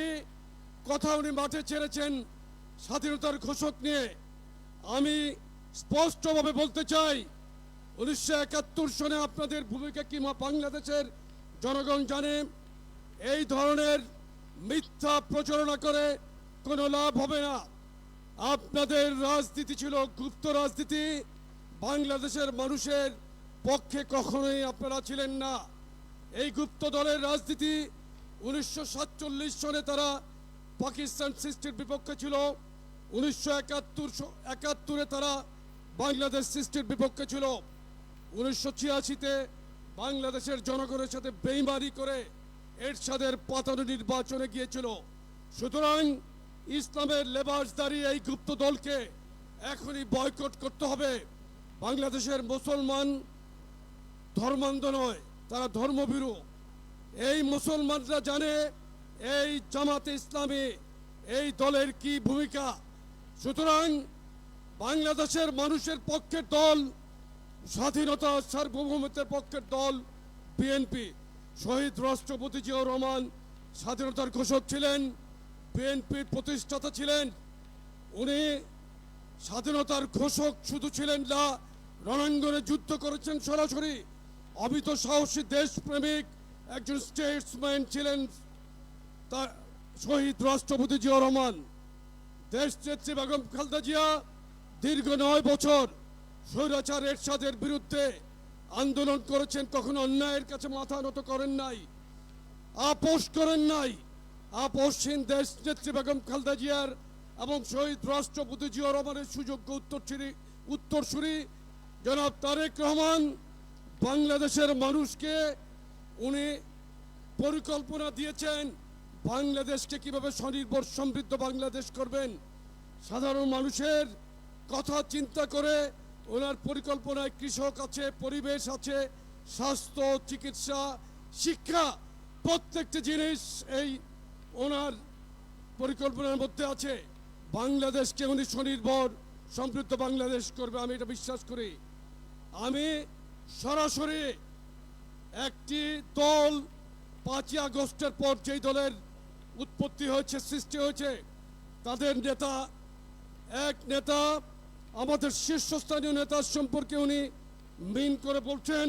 কথা উনি মাঠে ছেড়েছেন স্বাধীনতার ঘোষক নিয়ে। আমি স্পষ্টভাবে বলতে চাই 1971 সনে আপনাদের ভূমিকা কি বাংলাদেশের জনগণ জানে। এই ধরনের মিথ্যা প্রচারণা করে কোনো লাভ হবে না। আপনাদের রাজনীতি ছিল গুপ্ত রাজনীতি, বাংলাদেশের মানুষের পক্ষে কখনোই আপনারা ছিলেন না। এই গুপ্ত দলের রাজনীতি 1947 সনে তারা পাকিস্তান সৃষ্টির বিপক্ষে ছিল, 1971 তারা বাংলাদেশ সৃষ্টির বিপক্ষে ছিল, 1986-তে বাংলাদেশের জনগণের সাথে বেইমানি করে এরশাদের পাতানো নির্বাচনে গিয়েছিল। সুতরাং ইসলামের লেবাসদারি এই গুপ্ত দলকে এখনই বয়কট করতে হবে। বাংলাদেশের মুসলমান ধর্মান্ধ নয়, তারা ধর্মভীরু। এই মুসলমানরা জানে এই জামাতে ইসলামী এই দলের কি ভূমিকা। সুতরাং বাংলাদেশের মানুষের পক্ষের দল, স্বাধীনতা সার্বভৌমত্বের পক্ষের দল বিএনপি। শহীদ রাষ্ট্রপতি জিয়াউর রহমান স্বাধীনতার ঘোষক ছিলেন, বিএনপির প্রতিষ্ঠাতা ছিলেন। উনি স্বাধীনতার ঘোষক শুধু ছিলেন না, রণাঙ্গনে যুদ্ধ করেছেন সরাসরি। অমিত সাহসী দেশপ্রেমিক একজন স্টেটসম্যান ছিলেন তার শহীদ রাষ্ট্রপতি জিয়াউর রহমান। দেশ নেত্রী বেগম খালেদা জিয়া দীর্ঘ 9 বছর স্বৈরাচার এরশাদের বিরুদ্ধে আন্দোলন করেছেন, কখনো অন্যায়ের কাছে মাথা নত করেন নাই, আপোষ করেন নাই। আপোষহীন দেশ নেত্রী বেগম খালেদা জিয়ার এবং শহীদ রাষ্ট্রপতি জিয়াউর রহমানের সুযোগ্য উত্তরসূরি জনাব তারেক রহমান বাংলাদেশের মানুষকে উনি পরিকল্পনা দিয়েছেন বাংলাদেশকে কিভাবে স্বনির্ভর সমৃদ্ধ বাংলাদেশ করবেন। সাধারণ মানুষের কথা চিন্তা করে ওনার পরিকল্পনায় কৃষক আছে, পরিবেশ আছে, স্বাস্থ্য, চিকিৎসা, শিক্ষা, প্রত্যেকটি জিনিস এই ওনার পরিকল্পনার মধ্যে আছে। বাংলাদেশকে উনি স্বনির্ভর সমৃদ্ধ বাংলাদেশ করবে, আমি এটা বিশ্বাস করি। আমি সরাসরি একটি দল 5ই আগস্টের পর যেই দলের উৎপত্তি হয়েছে, সৃষ্টি হয়েছে, তাদের নেতা, এক নেতা আমাদের শীর্ষস্থানীয় নেতার সম্পর্কে উনি মিন করে বলছেন,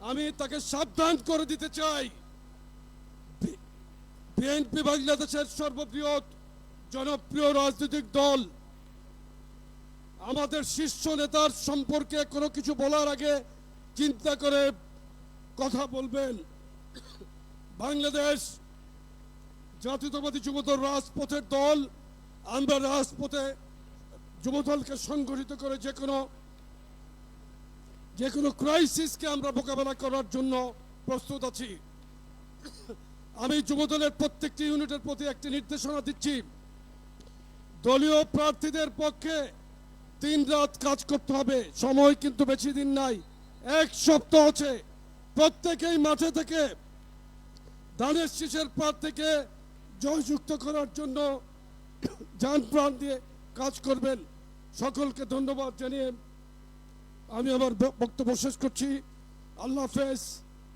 আমি তাকে সাবধান করে দিতে চাই। বিএনপি বাংলাদেশের সর্ববৃহৎ জনপ্রিয় রাজনৈতিক দল। আমাদের শীর্ষ নেতার সম্পর্কে কোনো কিছু বলার আগে চিন্তা করে কথা বলবেন। বাংলাদেশ জাতীয়তাবাদী যুবদল রাজপথের দল। আমরা রাজপথে যুবদলকে সংগঠিত করে যে কোনো ক্রাইসিসকে আমরা মোকাবেলা করার জন্য প্রস্তুত আছি। আমি যুবদলের প্রত্যেকটি ইউনিটের প্রতি একটি নির্দেশনা দিচ্ছি, দলীয় প্রার্থীদের পক্ষে দিন-রাত কাজ করতে হবে। সময় কিন্তু বেশি দিন নাই, 1 সপ্তাহ আছে। প্রত্যেকেই মাঠে থেকে ধানের শীষের প্রার্থীকে জয়যুক্ত করার জন্য জান প্রাণ দিয়ে কাজ করবেন। সকলকে ধন্যবাদ জানিয়ে আমি আমার বক্তব্য শেষ করছি। আল্লাহ হাফেজ।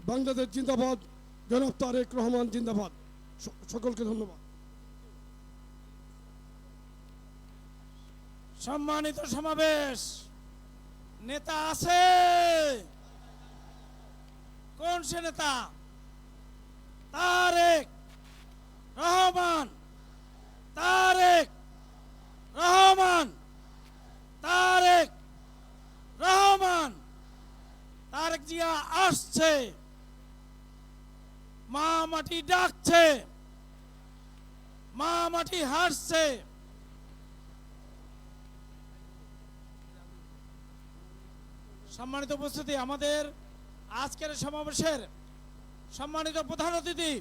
বাংলাদেশ জিন্দাবাদ। জনাব তারেক রহমান জিন্দাবাদ। সকলকে ধন্যবাদ। সম্মানিত সমাবেশ, নেতা আছে? কোন সে নেতা? তারেক রহমান, তারেক রহমান, তারেক রহমান। তারেক জিয়া আসছে, মা মাটি ডাকছে, মা মাটি হাসছে। সম্মানিত উপস্থিতি, আমাদের আজকের সমাবেশের সম্মানিত প্রধান অতিথি,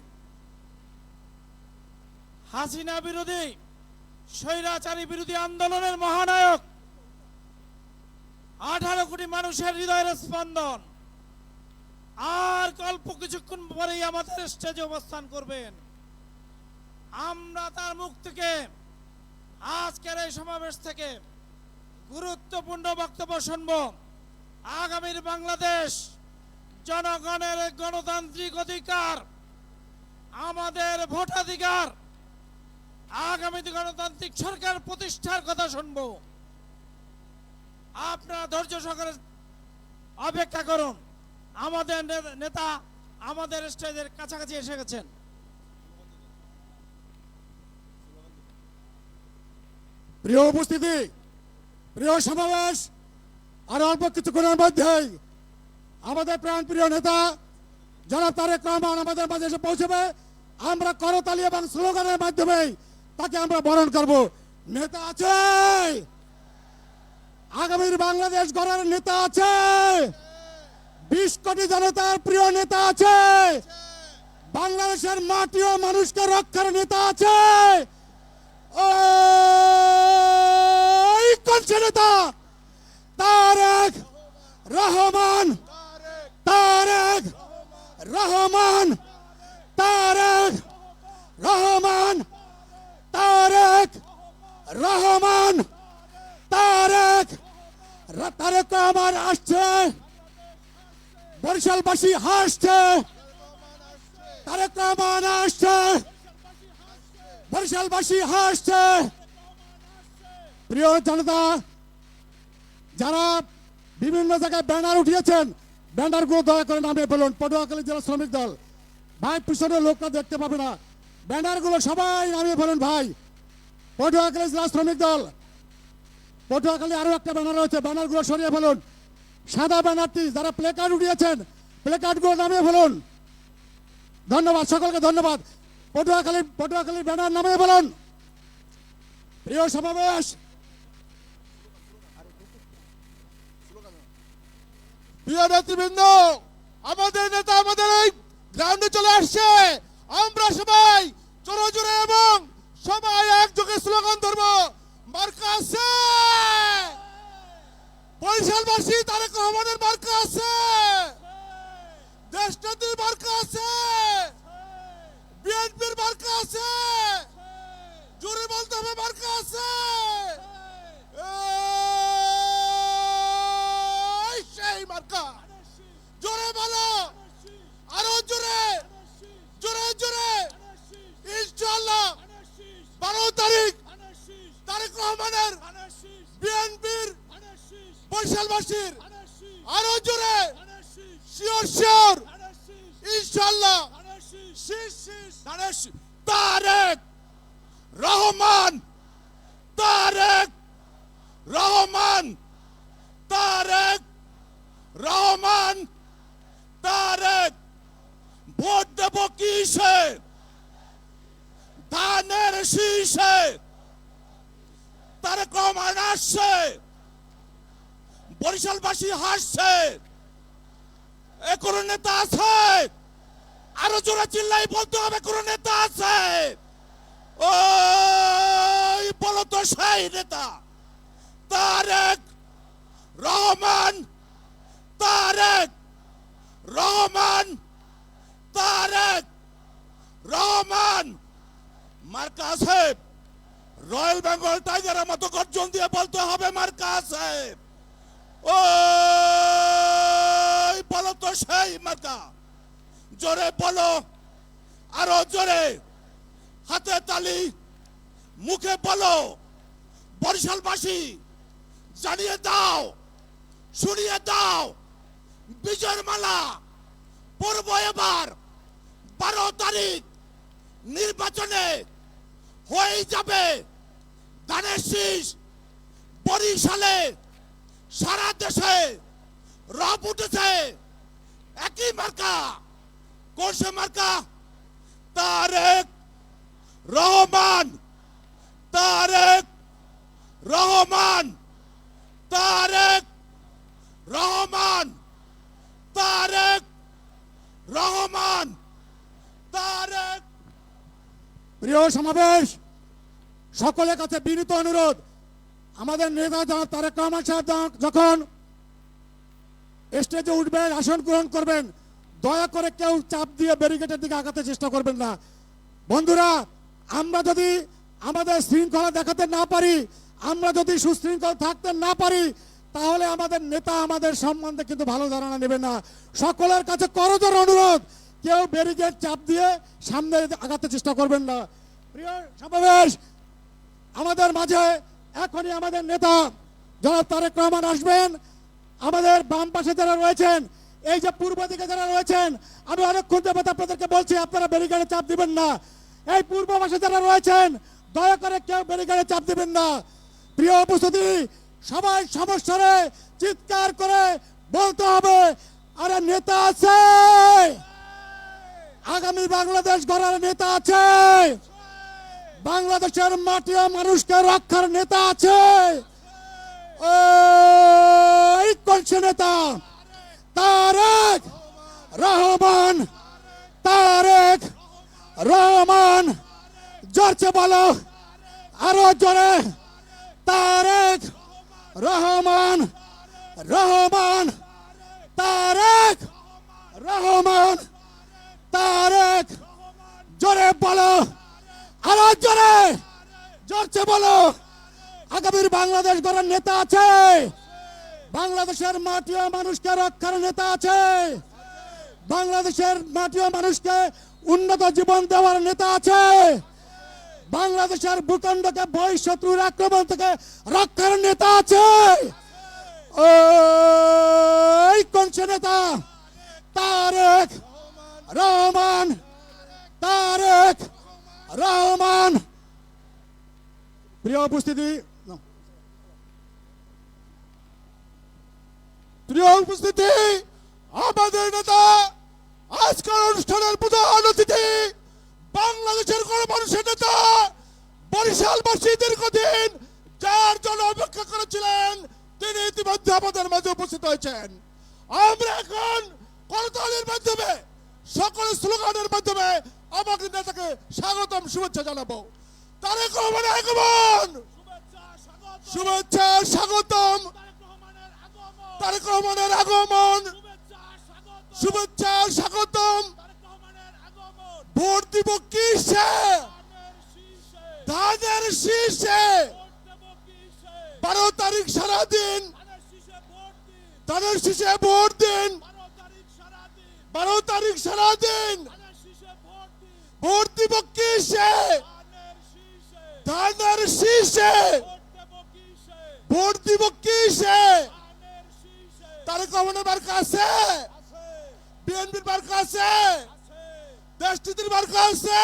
হাসিনা বিরোধী স্বৈরাচারী বিরোধী আন্দোলনের মহানায়ক, 18 কোটি মানুষের হৃদয়ের স্পন্দন, আর অল্প কিছুক্ষণ পরেই আমাদের স্টেজে অবস্থান করবেন। আমরা তার মুখ থেকে আজকের এই সমাবেশ থেকে গুরুত্বপূর্ণ বক্তব্য শুনব। আগামীর বাংলাদেশ জনগণের গণতান্ত্রিক অধিকার, আমাদের ভোটাধিকার, আগামী গণতান্ত্রিক সরকার প্রতিষ্ঠার কথা শুনব। আপনারা ধৈর্য সহকারে অপেক্ষা করুন। আমাদের নেতা আমাদের স্টেজের কাছাকাছি এসে গেছেন। প্রিয় উপস্থিতি, প্রিয় সমাবেশ, আর অল্প কিছুক্ষণের মধ্যেই আমাদের প্রাণপ্রিয় নেতা জনাব তারেক রহমান আমাদের মাঝে এসে পৌঁছবে। আমরা করতালি এবং স্লোগানের মাধ্যমে তাকে আমরা বরণ করব। নেতা আছে, আগামীর বাংলাদেশ গড়ার নেতা আছে, 20 কোটি জনতার প্রিয় নেতা আছে, বাংলাদেশের মাটি ও মানুষকে রক্ষার নেতা আছে। ওই কোন নেতা? তারেক রহমান, তারেক রহমান, তারেক রহমান, তারেক রহমান, তারেক তারেক রহমান আসছে, বরিশালবাসী হাসছে, তারেক রহমান আসছে, বরিশালবাসী হাসছে। প্রিয় জনতা, যারা বিভিন্ন জায়গায় ব্যানার উঠিয়েছেন, ব্যানারগুলো দয়া করে নামিয়ে ফেলুন। পটুয়াখালী জেলা শ্রমিক দল ভাই, পিছনের লোকটা দেখতে পাবে না, ব্যানারগুলো সবাই নামিয়ে ফেলুন ভাই। পটুয়াখালী জেলা শ্রমিক দল, পটুয়াখালী আরো একটা ব্যানার রয়েছে, ব্যানারগুলো সরিয়ে ফেলুন। সাদা ব্যানারটি যারা প্লে কার্ড উঠিয়েছেন, প্লে কার্ডগুলো নামিয়ে ফেলুন। ধন্যবাদ, সকলকে ধন্যবাদ। পটুয়াখালী ব্যানার নামিয়ে ফেলুন। প্রিয় সমাবেশ, প্রিয় নেতৃবৃন্দ, আমাদের নেতা আমাদের এই গ্রাউন্ডে চলে আসছে। আমরা সবাই জোরে জোরে এবং সবাই একযোগে স্লোগান ধরব, মার্কা আছে, বরিশালবাসী তারেক রহমানের মার্কা আছে, দেশনেত্রীর মার্কা আছে, বিএনপির মার্কা আছে, জোরে বলতে হবে মার্কা আছে। সেই মার্কা জোরে বলো, আরো জোরে, জোরে জোরে। ইনশাআল্লাহ 12 তারিখ তারেক রহমানের, বিএনপির, বরিশালবাসীর আরো জোরে, শিওর শিওর, ইনশাআল্লাহ। তারেক রহমান, তারেক রহমান, তারেক রহমান, তারেক। ভোট দেব কিসে? ধানের শীষে। তারেক রহমান আসছে, বরিশালবাসী হাসছে। এ কোন নেতা আছে? আরো জোরে চিল্লাই বলতে হবে, কোন নেতা আছে? ওই বলো তো সেই নেতা। তারেক রহমান, তারেক রহমান, তারেক রহমান। মার্কা আছে, রয়্যাল বেঙ্গল টাইগারের মতো গর্জন দিয়ে বলতে হবে মার্কা আছে। ওই বলো তো সেই মার্কা। জোরে বলো, আরো জোরে, হাতে তালি, মুখে বলো। বরিশালবাসী জানিয়ে দাও, শুনিয়ে দাও, বিজয়ের মালা পড়ব এবার। 12 তারিখ নির্বাচনে হয়ে যাবে ধানের শীষ। বরিশালে সারা দেশে রব উঠেছে একই মার্কা। কোন সে মার্কা? তারেক রহমান, তারেক রহমান, তারেক রহমান, তারেক রহমান, তারেক। প্রিয় সমাবেশ, সকলের কাছে বিনীত অনুরোধ, আমাদের নেতা তারেক রহমান সাহেব যখন স্টেজে উঠবেন, আসন গ্রহণ করবেন, দয়া করে কেউ চাপ দিয়ে ব্যারিকেডের দিকে আগাতে চেষ্টা করবেন না। বন্ধুরা, আমরা যদি আমাদের শৃঙ্খলা দেখাতে না পারি, আমরা যদি সুশৃঙ্খল থাকতে না পারি, তাহলে আমাদের নেতা আমাদের সম্বন্ধে কিন্তু ভালো ধারণা নেবে না। সকলের কাছে করজোর অনুরোধ, কেউ ব্যারিকেড চাপ দিয়ে সামনে আগাতে চেষ্টা করবেন না। প্রিয় সমাবেশ, আমাদের মাঝে এখনই আমাদের নেতা জনাব তারেক রহমান আসবেন। আমাদের বাম পাশে যারা রয়েছেন, এই যে পূর্ব দিকে যারা রয়েছেন, আমি অনেকক্ষণ যাবত আপনাদেরকে বলছি আপনারা ব্যারিকেডে চাপ দিবেন না। এই পূর্ব পাশে যারা রয়েছেন, দয়া করে কেউ ব্যারিকেডে চাপ দিবেন না। প্রিয় উপস্থিতি, সবাই সমস্যারে চিৎকার করে বলতে হবে, আরে নেতা আছে, আগামী বাংলাদেশ গড়ার নেতা আছে, বাংলাদেশের মাটি ও মানুষকে রক্ষার নেতা আছে। ওই কোন সে নেতা? তারেক রহমান, তারেক রহমান। জোরছে বলো, আরো জোরে। তারেক রহমান, রহমান, তারেক রহমান, তারেক, জোরে বলো, আরো জোরে, জোরছে বলো। আগামীর বাংলাদেশ গড়ার নেতা আছে, বাংলাদেশের মাটি ও মানুষকে রক্ষার নেতা আছে, বাংলাদেশের মাটি ও মানুষকে উন্নত জীবন দেওয়ার নেতা আছে, বাংলাদেশের ভূখণ্ডকে বহিঃশত্রুর আক্রমণ থেকে রক্ষার নেতা আছে। ওই কোন সে নেতা? তারেক রহমান, তারেক রহমান। প্রিয় উপস্থিতি, প্রিয় উপস্থিতি, আমাদের নেতা আজকের অনুষ্ঠানের প্রধান অতিথি, বাংলাদেশের গণমানুষের নেতা, বরিশালবাসী দীর্ঘদিন যার জন্য অপেক্ষা করেছিলেন, তিনি ইতিমধ্যে আমাদের মাঝে উপস্থিত হয়েছেন। আমরা এখন করতালির মাধ্যমে, সকল স্লোগানের মাধ্যমে আমাদের নেতাকে স্বাগতম, শুভেচ্ছা জানাবো। তারেক রহমানের আগমন, শুভেচ্ছা স্বাগতম। তারেক রহমানের আগমন, শুভেচ্ছা স্বাগতম। ভোট দিব কিসে? ধানের শীষে। 12 তারিখ সারাদিন ধানের শীষে ভোট দিন। 12 তারিখ সারাদিন ভোট দিব কিসে? ধানের শীষে। ভোট দিব কিসে? তারেক রহমানের মার্কা আছে, বিএনপির মার্কা আছে, দেশটির মার্কা আছে,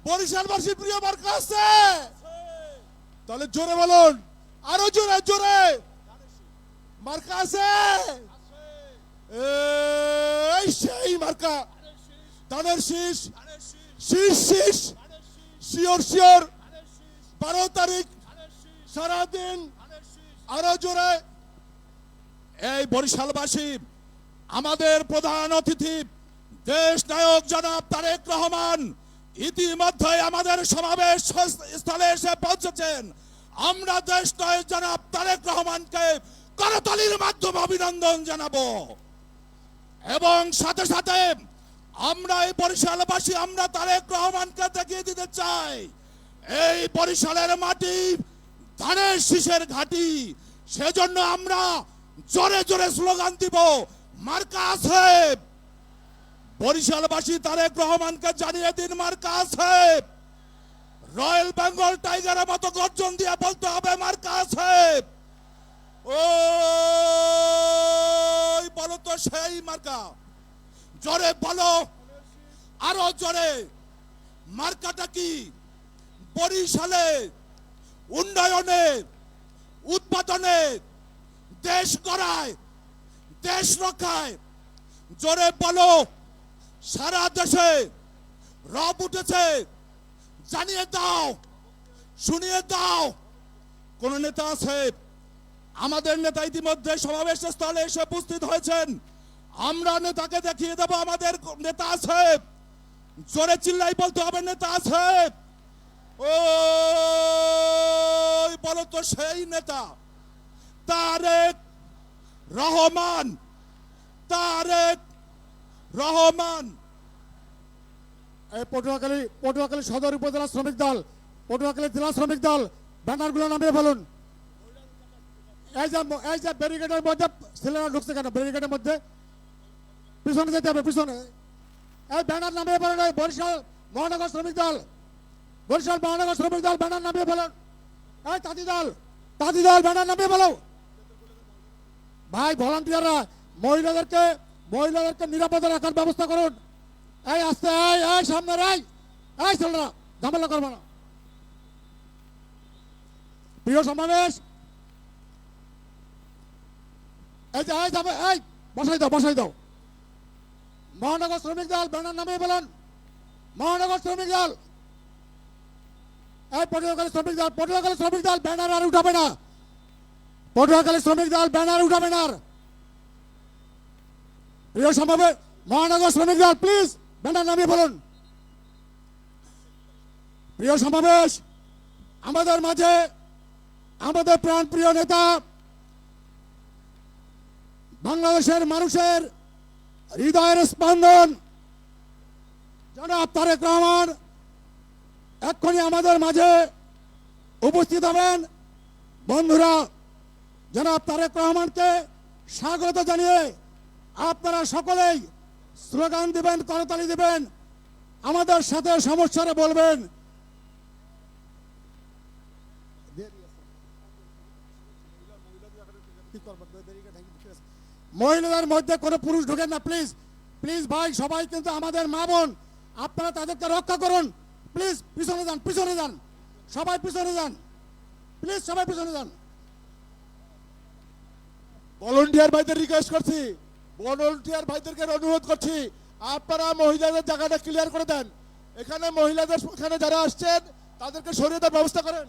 বরিশালবাসীর প্রিয় মার্কা আছে। তাহলে জোরে বলুন, আরো জোরে জোরে। মার্কা আছে, এই সেই মার্কা, ধানের শীষ, শীষ শীষ, শিওর শিওর। 12 তারিখ সারাদিন, আরো জোরে। এই বরিশালবাসী, আমাদের প্রধান অতিথি দেশ নায়ক জনাব তারেক রহমান ইতিমধ্যে আমাদের সমাবেশ স্থলে এসে পৌঁছেছেন। আমরা দেশ নায়ক জনাব তারেক রহমানকে করতালির মাধ্যমে অভিনন্দন জানাবো এবং সাথে সাথে আমরা এই বরিশালবাসী, আমরা তারেক রহমানকে দেখিয়ে দিতে চাই এই বরিশালের মাটি ধানের শীষের ঘাঁটি। সেজন্য আমরা জোরে জোরে স্লোগান দিব, মার্কা আছে। বরিশালবাসী তারেক রহমানকে জানিয়ে দিন, মার্কা আছে। রয়্যাল বেঙ্গল টাইগারের মতো গর্জন দিয়ে বলতে হবে, মার্কা আছে। ওই বলো তো সেই মার্কা, জোরে বলো, আরো জোরে। মার্কাটা কি? বরিশালে উন্নয়নে, উৎপাদনে, দেশ গড়ায়, দেশ রক্ষায়। জোরে বলো। সারা দেশে রব উঠেছে, জানিয়ে দাও, শুনিয়ে দাও। কোন নেতা আছে? আমাদের নেতা ইতিমধ্যে সমাবেশ স্থলে এসে উপস্থিত হয়েছেন। আমরা নেতাকে দেখিয়ে দেব আমাদের নেতা আছে। জোরে চিল্লাই বলতে হবে, নেতা আছে। ওই বলো তো সেই নেতা, তারেক রহমান, তারেক রহমান। এই পটুয়াখালী সদর উপজেলা শ্রমিক দল, পটুয়াখালী জেলা শ্রমিক দল, ব্যানারগুলো নামিয়ে বলুন। এই যে ব্যারিকেডের মধ্যে ছেলেরা ঢুকছে কেন? ব্যারিকেডের মধ্যে পিছনে যেতে হবে, পিছনে। এই ব্যানার নামিয়ে বলুন। এই বরিশাল মহানগর শ্রমিক দল, বরিশাল মহানগর শ্রমিক দল ব্যানার নামিয়ে বলুন। এই তাঁতি দল, তাঁতি দল ব্যানার নামিয়ে বলো। ভাই ভলান্টিয়াররা মহিলাদেরকে নিরাপদে রাখার ব্যবস্থা করুন। এই আস্তে, এই সামনে, এই ছেলেরা ঝামেলা করবো না। প্রিয় সমাবেশ, এই যে এই বসাই দাও, বসাই দাও। মহানগর শ্রমিক দল ব্যানার নামিয়ে বলেন। মহানগর শ্রমিক দল, এই পটুয়াখালী শ্রমিক দল, পটুয়াখালী শ্রমিক দল ব্যানার আর উঠাবে না। পটুয়াখালী শ্রমিক দল ব্যানার উঠাবে না। প্রিয় সমাবেশ, মহানগর শ্রমিক দল প্লিজ ব্যানার নামিয়ে বলুন। প্রিয় সমাবেশ, আমাদের মাঝে আমাদের প্রাণপ্রিয় নেতা, বাংলাদেশের মানুষের হৃদয়ের স্পন্দন, জনাব তারেক রহমান এক্ষুনি আমাদের মাঝে উপস্থিত হবেন। বন্ধুরা, জনাব তারেক রহমানকে স্বাগত জানিয়ে আপনারা সকলেই স্লোগান দিবেন, করতালি দিবেন, আমাদের সাথে সমস্যারে বলবেন। মহিলাদের মধ্যে কোনো পুরুষ ঢোকেন না, প্লিজ প্লিজ ভাই, সবাই কিন্তু আমাদের মা বোন, আপনারা তাদেরকে রক্ষা করুন। প্লিজ পিছনে যান, পিছনে যান, সবাই পিছনে যান, প্লিজ সবাই পিছনে যান। ভলান্টিয়ার ভাইদের রিকোয়েস্ট করছি, ভলান্টিয়ার ভাইদেরকে অনুরোধ করছি, আপনারা মহিলাদের জায়গাটা ক্লিয়ার করে দেন। এখানে মহিলাদের এখানে যারা আসছেন তাদেরকে সরিয়ে দেওয়ার ব্যবস্থা করেন।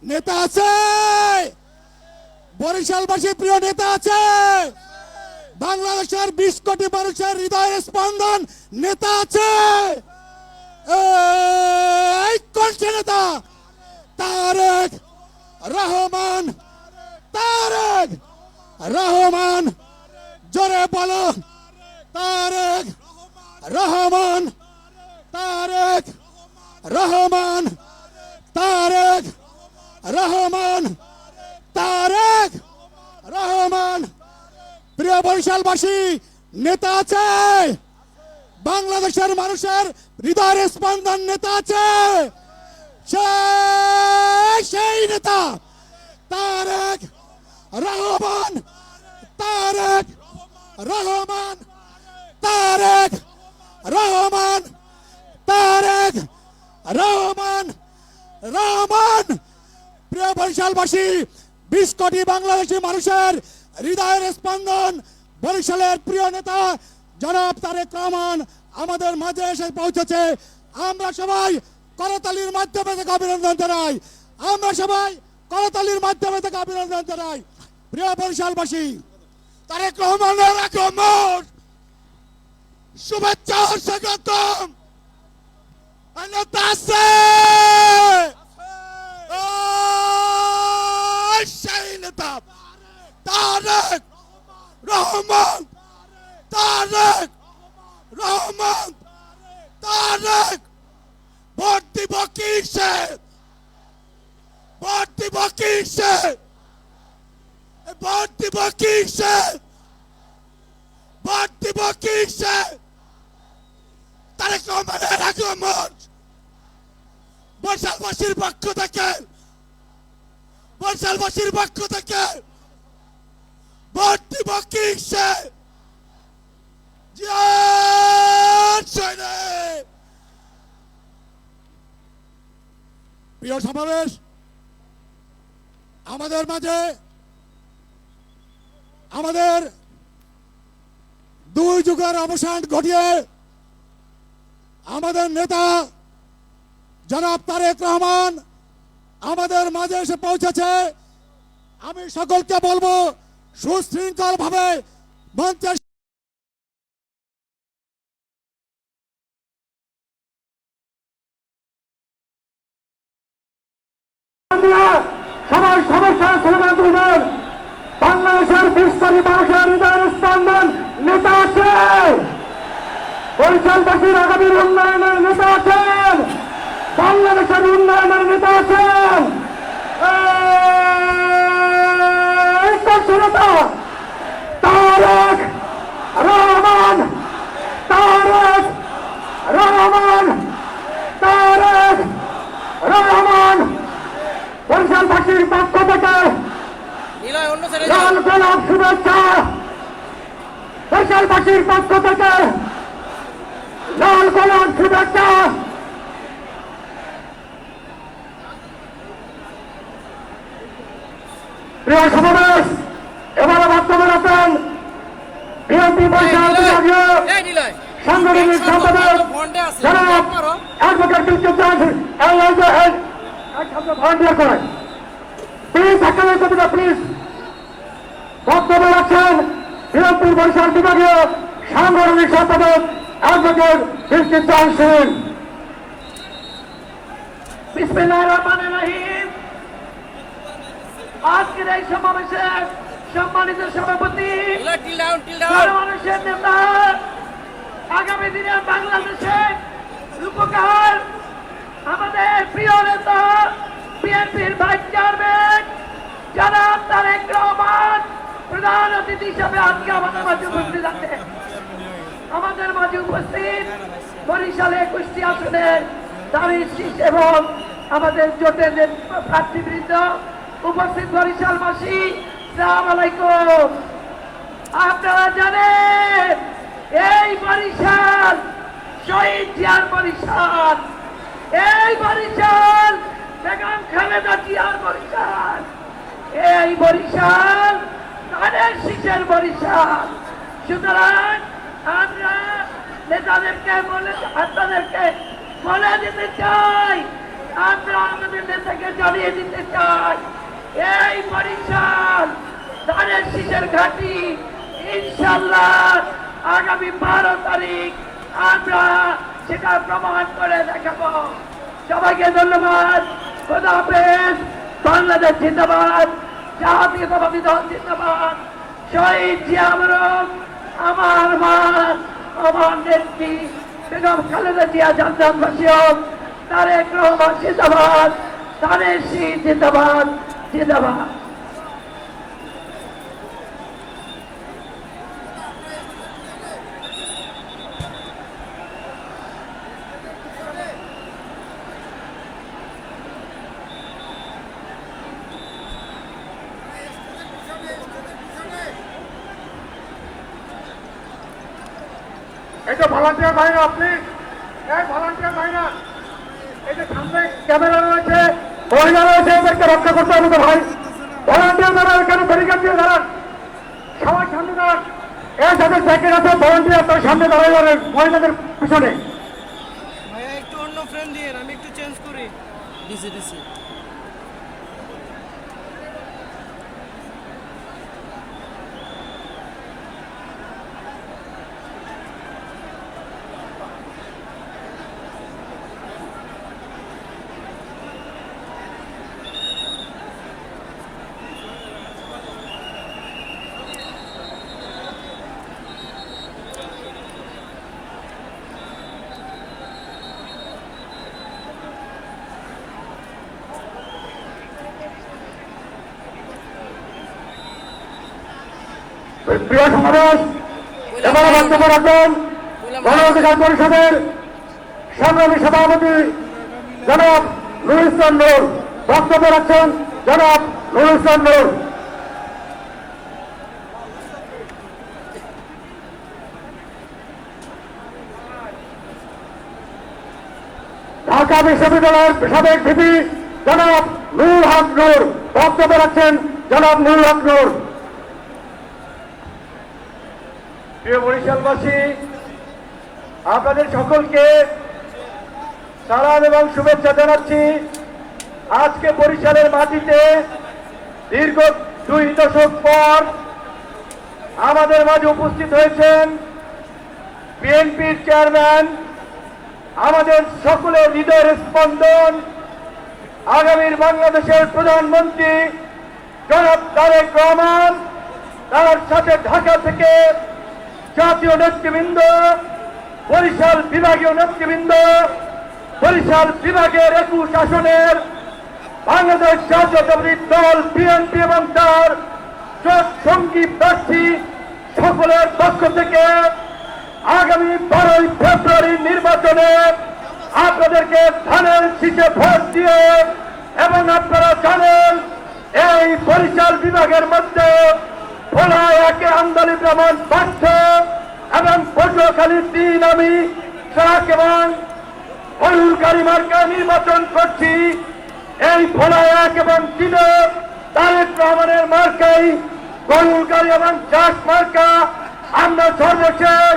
নেতা আছে, বরিশালবাসী প্রিয় নেতা আছে, বাংলাদেশের 20 কোটি মানুষের হৃদয়ের স্পন্দন নেতা আছে। এই কোন সে নেতা? তারেক রহমান, তারেক রহমান, জোরে বলো, তারেক রহমান, তারেক রহমান, তারেক রহমান, তারেক রহমান। প্রিয় বরিশালবাসী, নেতা আছে, বাংলাদেশের মানুষের হৃদয়ের স্পন্দন নেতা আছে, সেই নেতা তারেক রহমান, তারেক রহমান, তারেক রহমান, তারেক রহমান, রহমান। প্রিয় বরিশালবাসী, 20 কোটি বাংলাদেশি মানুষের হৃদয়ের স্পন্দন বরিশালের প্রিয় নেতা জনাব তারেক রহমান আমাদের মাঝে এসে পৌঁছেছে। আমরা সবাই করতালির মাধ্যমে তাকে অভিনন্দন জানাই, আমরা সবাই করতালির মাধ্যমে তাকে অভিনন্দন জানাই। প্রিয় বরিশালবাসী, তারেক রহমানের আগমন, শুভেচ্ছা ও স্বাগতম। নেতা আছে, সেই নেতা তারেক রহমান, তারেক রহমান, তারেক। ভোট দিব কিসে? ভোট দিব কিসে? ভোট দিব কিসে? ভোট দিব কিসে? তারেক রহমানের আগমন বরিশালবাসীর পক্ষ থেকে, বরিশালবাসীর পক্ষ থেকে ভোট দিব কিসে? প্রিয় সমাবেশ, আমাদের মাঝে আমাদের 2 যুগের অবসান ঘটিয়ে আমাদের নেতা জনাব তারেক রহমান আমাদের মাঝে এসে পৌঁছেছে। আমি সকলকে বলবো সুশৃঙ্খল ভাবে মঞ্চের সবাই সমস্যা সমাধান করবেন। বাংলাদেশের 20 কোটি মানুষের হৃদয়ের স্পন্দন নেতা আছে, বরিশালবাসীর আগামীর উন্নয়নের নেতা আছেন, বাংলাদেশের উন্নয়নের নেতা আছেন। নেতা তারেক রহমান, তারেক রহমান, তারেক রহমান। বরিশালবাসীর পক্ষ থেকে লাল গোলাপ শুভেচ্ছা, বরিশালবাসীর পক্ষ থেকে লাল গোলাপ শুভেচ্ছা। প্রিয় সমাবেশ, এবারে বক্তব্য রাখেন বিএনপি বরিশাল বিভাগীয় সাংগঠনিক সম্পাদক জনাব অ্যাডভোকেট ভলান্টিয়ার করেন। প্লিজ এখানে কবিতা প্লিজ বক্তব্য রাখছেন বিএনপি বরিশাল বিভাগীয় সাংগঠনিক সম্পাদক অ্যাডভোকেট বিলকিস সিং। বিসমিল্লাহির রহমানির রহিম। আজকের এই সমাবেশের সম্মানিত সভাপতি, মানুষের নেতা আগামী দিনে বাংলাদেশে রূপকার আমাদের প্রিয় নেতা বিএনপির ভাইস চেয়ারম্যান জনাব তারেক রহমান প্রধান অতিথি হিসাবে আজকে আমাদের মাঝে উপস্থিত আছে। আমাদের মাঝে উপস্থিত বরিশালে 21টি আসনের দাবির শীষ এবং আমাদের জোটের প্রার্থীবৃন্দ উপস্থিত বরিশালবাসী, আসসালামু আলাইকুম। আপনারা জানেন এই বরিশাল শহীদ জিয়ার বরিশাল, এই বরিশাল বেগম খালেদা জিয়ার বরিশাল, এই বরিশাল তাদের শীষের বরিশাল। সুতরাং আমরা নেতাদেরকে আপনাদেরকে বলে দিতে চাই, আমরা আমাদের নেতাকে জানিয়ে দিতে চাই, এই বরিশাল তাদের শীষের ঘাঁটি। ইনশাল্লাহ আগামী 12 তারিখ আমরা সেটা প্রমাণ করে দেখাবো। সবাইকে ধন্যবাদ। খোদা হাফেজ। বাংলাদেশ জিন্দাবাদ, জাতীয়তাবাদী দল জিন্দাবাদ, শহীদ জিয়া মরণ, আমার মা, আমার নেত্রী বেগম খালেদা জিয়া জান্নাতবাসী হোক, তারেক রহমান জিন্দাবাদ, তারেক শীষ জিন্দাবাদ, জিন্দাবাদ। এটা ভলান্টিয়ার ভাইরা, আপনি এই ভলান্টিয়ার ভাইরা, এই যে সামনে ক্যামেরা রয়েছে, মহিলা রয়েছে, এদেরকে রক্ষা করতে হবে তো ভাই। ভলান্টিয়ার যারা এখানে ব্যারিকেড দিয়ে দাঁড়ান, সবাই সামনে দাঁড়ান। এই যাদের জ্যাকেট আছে ভলান্টিয়ার তার সামনে দাঁড়াই যাবেন মহিলাদের পিছনে। ভাইয়া একটু অন্য ফ্রেম দিয়ে, আমি একটু চেঞ্জ করি। দিছি দিছি। প্রিয় সমাবেশ, এবারে বক্তব্য রাখবেন গণ অধিকার পরিষদের সংগ্রামী সভাপতি জনাব নুরুল ইসলাম নূর। বক্তব্য রাখছেন জনাব নুরুল ইসলাম নূর। ঢাকা বিশ্ববিদ্যালয়ের সাবেক ভিপি জনাব নুরুল হক নূর। বক্তব্য রাখছেন জনাব নুরুল হক নূর। প্রিয় বরিশালবাসী, আপনাদের সকলকে সালাম এবং শুভেচ্ছা জানাচ্ছি। আজকে বরিশালের মাটিতে দীর্ঘ 2 দশক পর আমাদের মাঝে উপস্থিত হয়েছেন বিএনপির চেয়ারম্যান, আমাদের সকলের হৃদয়ের স্পন্দন, আগামীর বাংলাদেশের প্রধানমন্ত্রী জনাব তারেক রহমান। তার সাথে ঢাকা থেকে জাতীয় নেতৃবৃন্দ, বরিশাল বিভাগীয় নেতৃবৃন্দ, বরিশাল বিভাগের 21 আসনের বাংলাদেশ জাতীয়তাবাদী দল বিএনপি এবং তার সঙ্গী প্রার্থী সকলের পক্ষ থেকে আগামী 12 ফেব্রুয়ারি নির্বাচনে আপনাদেরকে ধানের শীষে ভোট দিয়ে, এবং আপনারা জানেন এই বরিশাল বিভাগের মধ্যে ভোলা 1 আমদানি প্রমাণ পাচ্ছ এবং পটুয়াখালীর 3 আমি ট্রাক এবং গরুর গাড়ি মার্কা নির্বাচন করছি। এই ভোলা 1 এবং 3 তারেক রহমানের মার্কাই গরুর গাড়ি এবং ট্রাক মার্কা। আমরা সর্বশেষ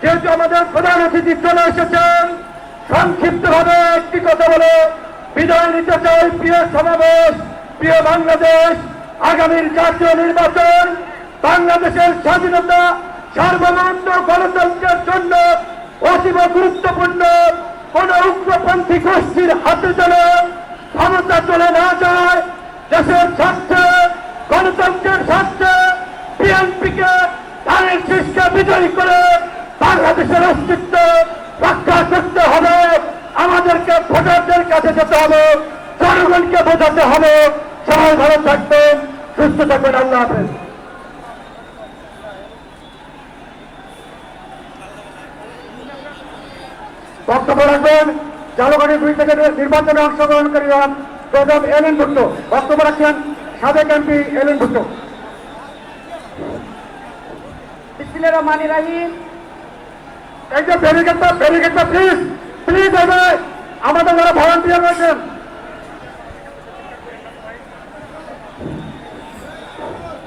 যেহেতু আমাদের প্রধান অতিথি চলে এসেছেন, সংক্ষিপ্ত ভাবে একটি কথা বলে বিদায় নিতে চাই। প্রিয় সমাবেশ, প্রিয় বাংলাদেশ, আগামীর জাতীয় নির্বাচন বাংলাদেশের স্বাধীনতা, সার্বভৌমত্ব, গণতন্ত্রের জন্য অতীব গুরুত্বপূর্ণ। কোন উগ্রপন্থী গোষ্ঠীর হাতে যেন ক্ষমতা চলে না যায়। দেশের স্বার্থে, গণতন্ত্রের স্বার্থে বিএনপিকে ধানের শীষকে বিজয়ী করে বাংলাদেশের অস্তিত্ব হবে, জনগণকে বোঝাতে হবে। সবাই ভালো থাকবেন, সুস্থ থাকবেন। আল্লাহ হাফেজ। বক্তব্য রাখবেন জালুকাঠি 2 থেকে নির্বাচনে অংশগ্রহণকারী প্রধান এলেন ভুট্টো। বক্তব্য রাখছেন সাবেক এমপি এলেন ভুট্টো। বিসমিল্লাহির রহমানির রহিম। এই যে ব্যারিকেডটা প্লিজ প্লিজ আমাদের যারা ভলান্টিয়ার রয়েছেন,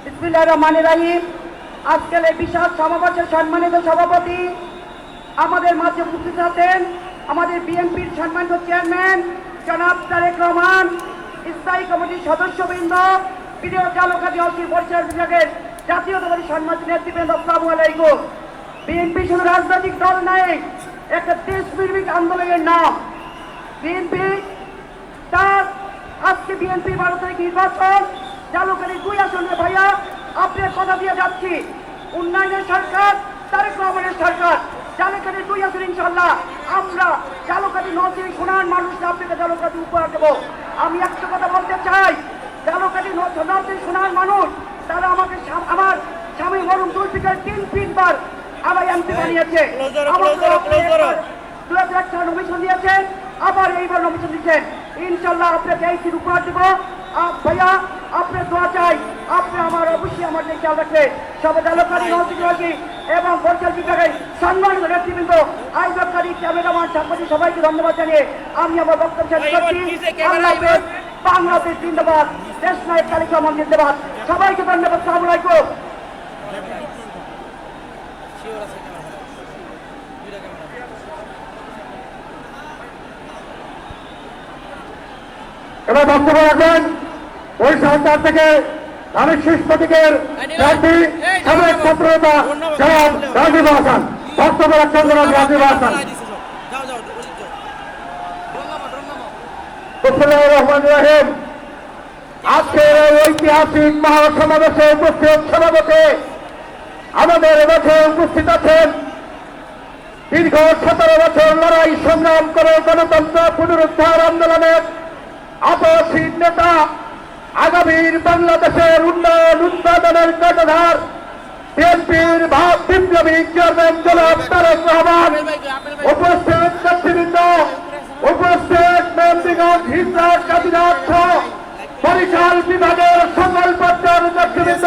বিসমিল্লাহির রহমানির রহিম। আজকের এই বিশাল সমাবেশের সম্মানিত সভাপতি, আমাদের মাঝে উপস্থিত আছেন আমাদের বিএনপির সম্মানিত চেয়ারম্যান জনাব তারেক রহমান, স্থায়ী কমিটির সদস্যবৃন্দ, প্রিয় জালুকাঠি অস্থির পরিচালন বিভাগের জাতীয়তাবাদী সম্মানিত নেতৃবৃন্দ, আসসালামু আলাইকুম। বিএনপি শুধু রাজনৈতিক দল নয়, একটা দেশপ্রেমিক আন্দোলনের নাম বিএনপি। তার আজকে বিএনপি 12 তারিখ নির্বাচন, জালুকাঠি 2 আসনের ভাইয়া আপনার কথা দিয়ে যাচ্ছি, উন্নয়নের সরকার, তারেক রহমানের সরকার। জালুকাঠি 2 আসন ইনশাল্লাহ আমরা জালুকাঠি নদীর সোনার মানুষকে আপনাকে জালুকাঠি উপহার দেবো। আমি একটা কথা বলতে চাই, জালুকাঠি নদীর সোনার মানুষ তারা আমাকে আমার স্বামী মরুম জুলফিকার 3 বার আমার এমপি বানিয়েছে। আমাকে 2001 সালে নমিশন দিয়েছেন, আবার এইবার নমিশন দিচ্ছেন। ইনশাল্লাহ আপনাকে এই সিট উপহার দেবো। ভাইয়া আপনার দোয়া চাই, আপনি আমার অবশ্যই আমার যে খেয়াল রাখলে সবাই জালুকাঠি নদী এবং পরিচালন বিভাগের সম্মানিত নেতৃবৃন্দ, আয়োজককারী, ক্যামেরাম্যান, সাংবাদিক সবাইকে ধন্যবাদ জানিয়ে আমি আমার বক্তব্য শেষ করছি। আল্লাহ হাফেজ। বাংলাদেশ জিন্দাবাদ, দেশ নায়ক তারেক রহমান জিন্দাবাদ। সবাইকে ধন্যবাদ। আসসালামু আলাইকুম। এবার বক্তব্য রাখবেন বরিশাল 4 থেকে ধানের শীষ প্রতীকের প্রার্থী সাবেক ছাত্রনেতা জনাব রাজীব হাসান। বক্তব্য রাখছেন জনাব রাজীব হাসান। বিসমিল্লাহির রহমানির রহিম। আজকের এই ঐতিহাসিক মহাসমাবেশে উপস্থিত সভাপতি, আমাদের মাঝে উপস্থিত আছেন দীর্ঘ 17 বছর লড়াই সংগ্রাম করে গণতন্ত্র পুনরুদ্ধার আন্দোলনের আপসীন নেতা, আগামীর বাংলাদেশের উন্নয়ন উৎপাদনের কর্ণধার বিএনপির বিপ্লবী চেয়ারম্যান জনাব তারেক রহমান, উপস্থিত নেতৃবৃন্দ, উপস্থিত মেমদিগঞ্জ, হিজড়া, কাদিরাত সহ বরিশাল বিভাগের সকল পর্যায়ের নেতৃবৃন্দ,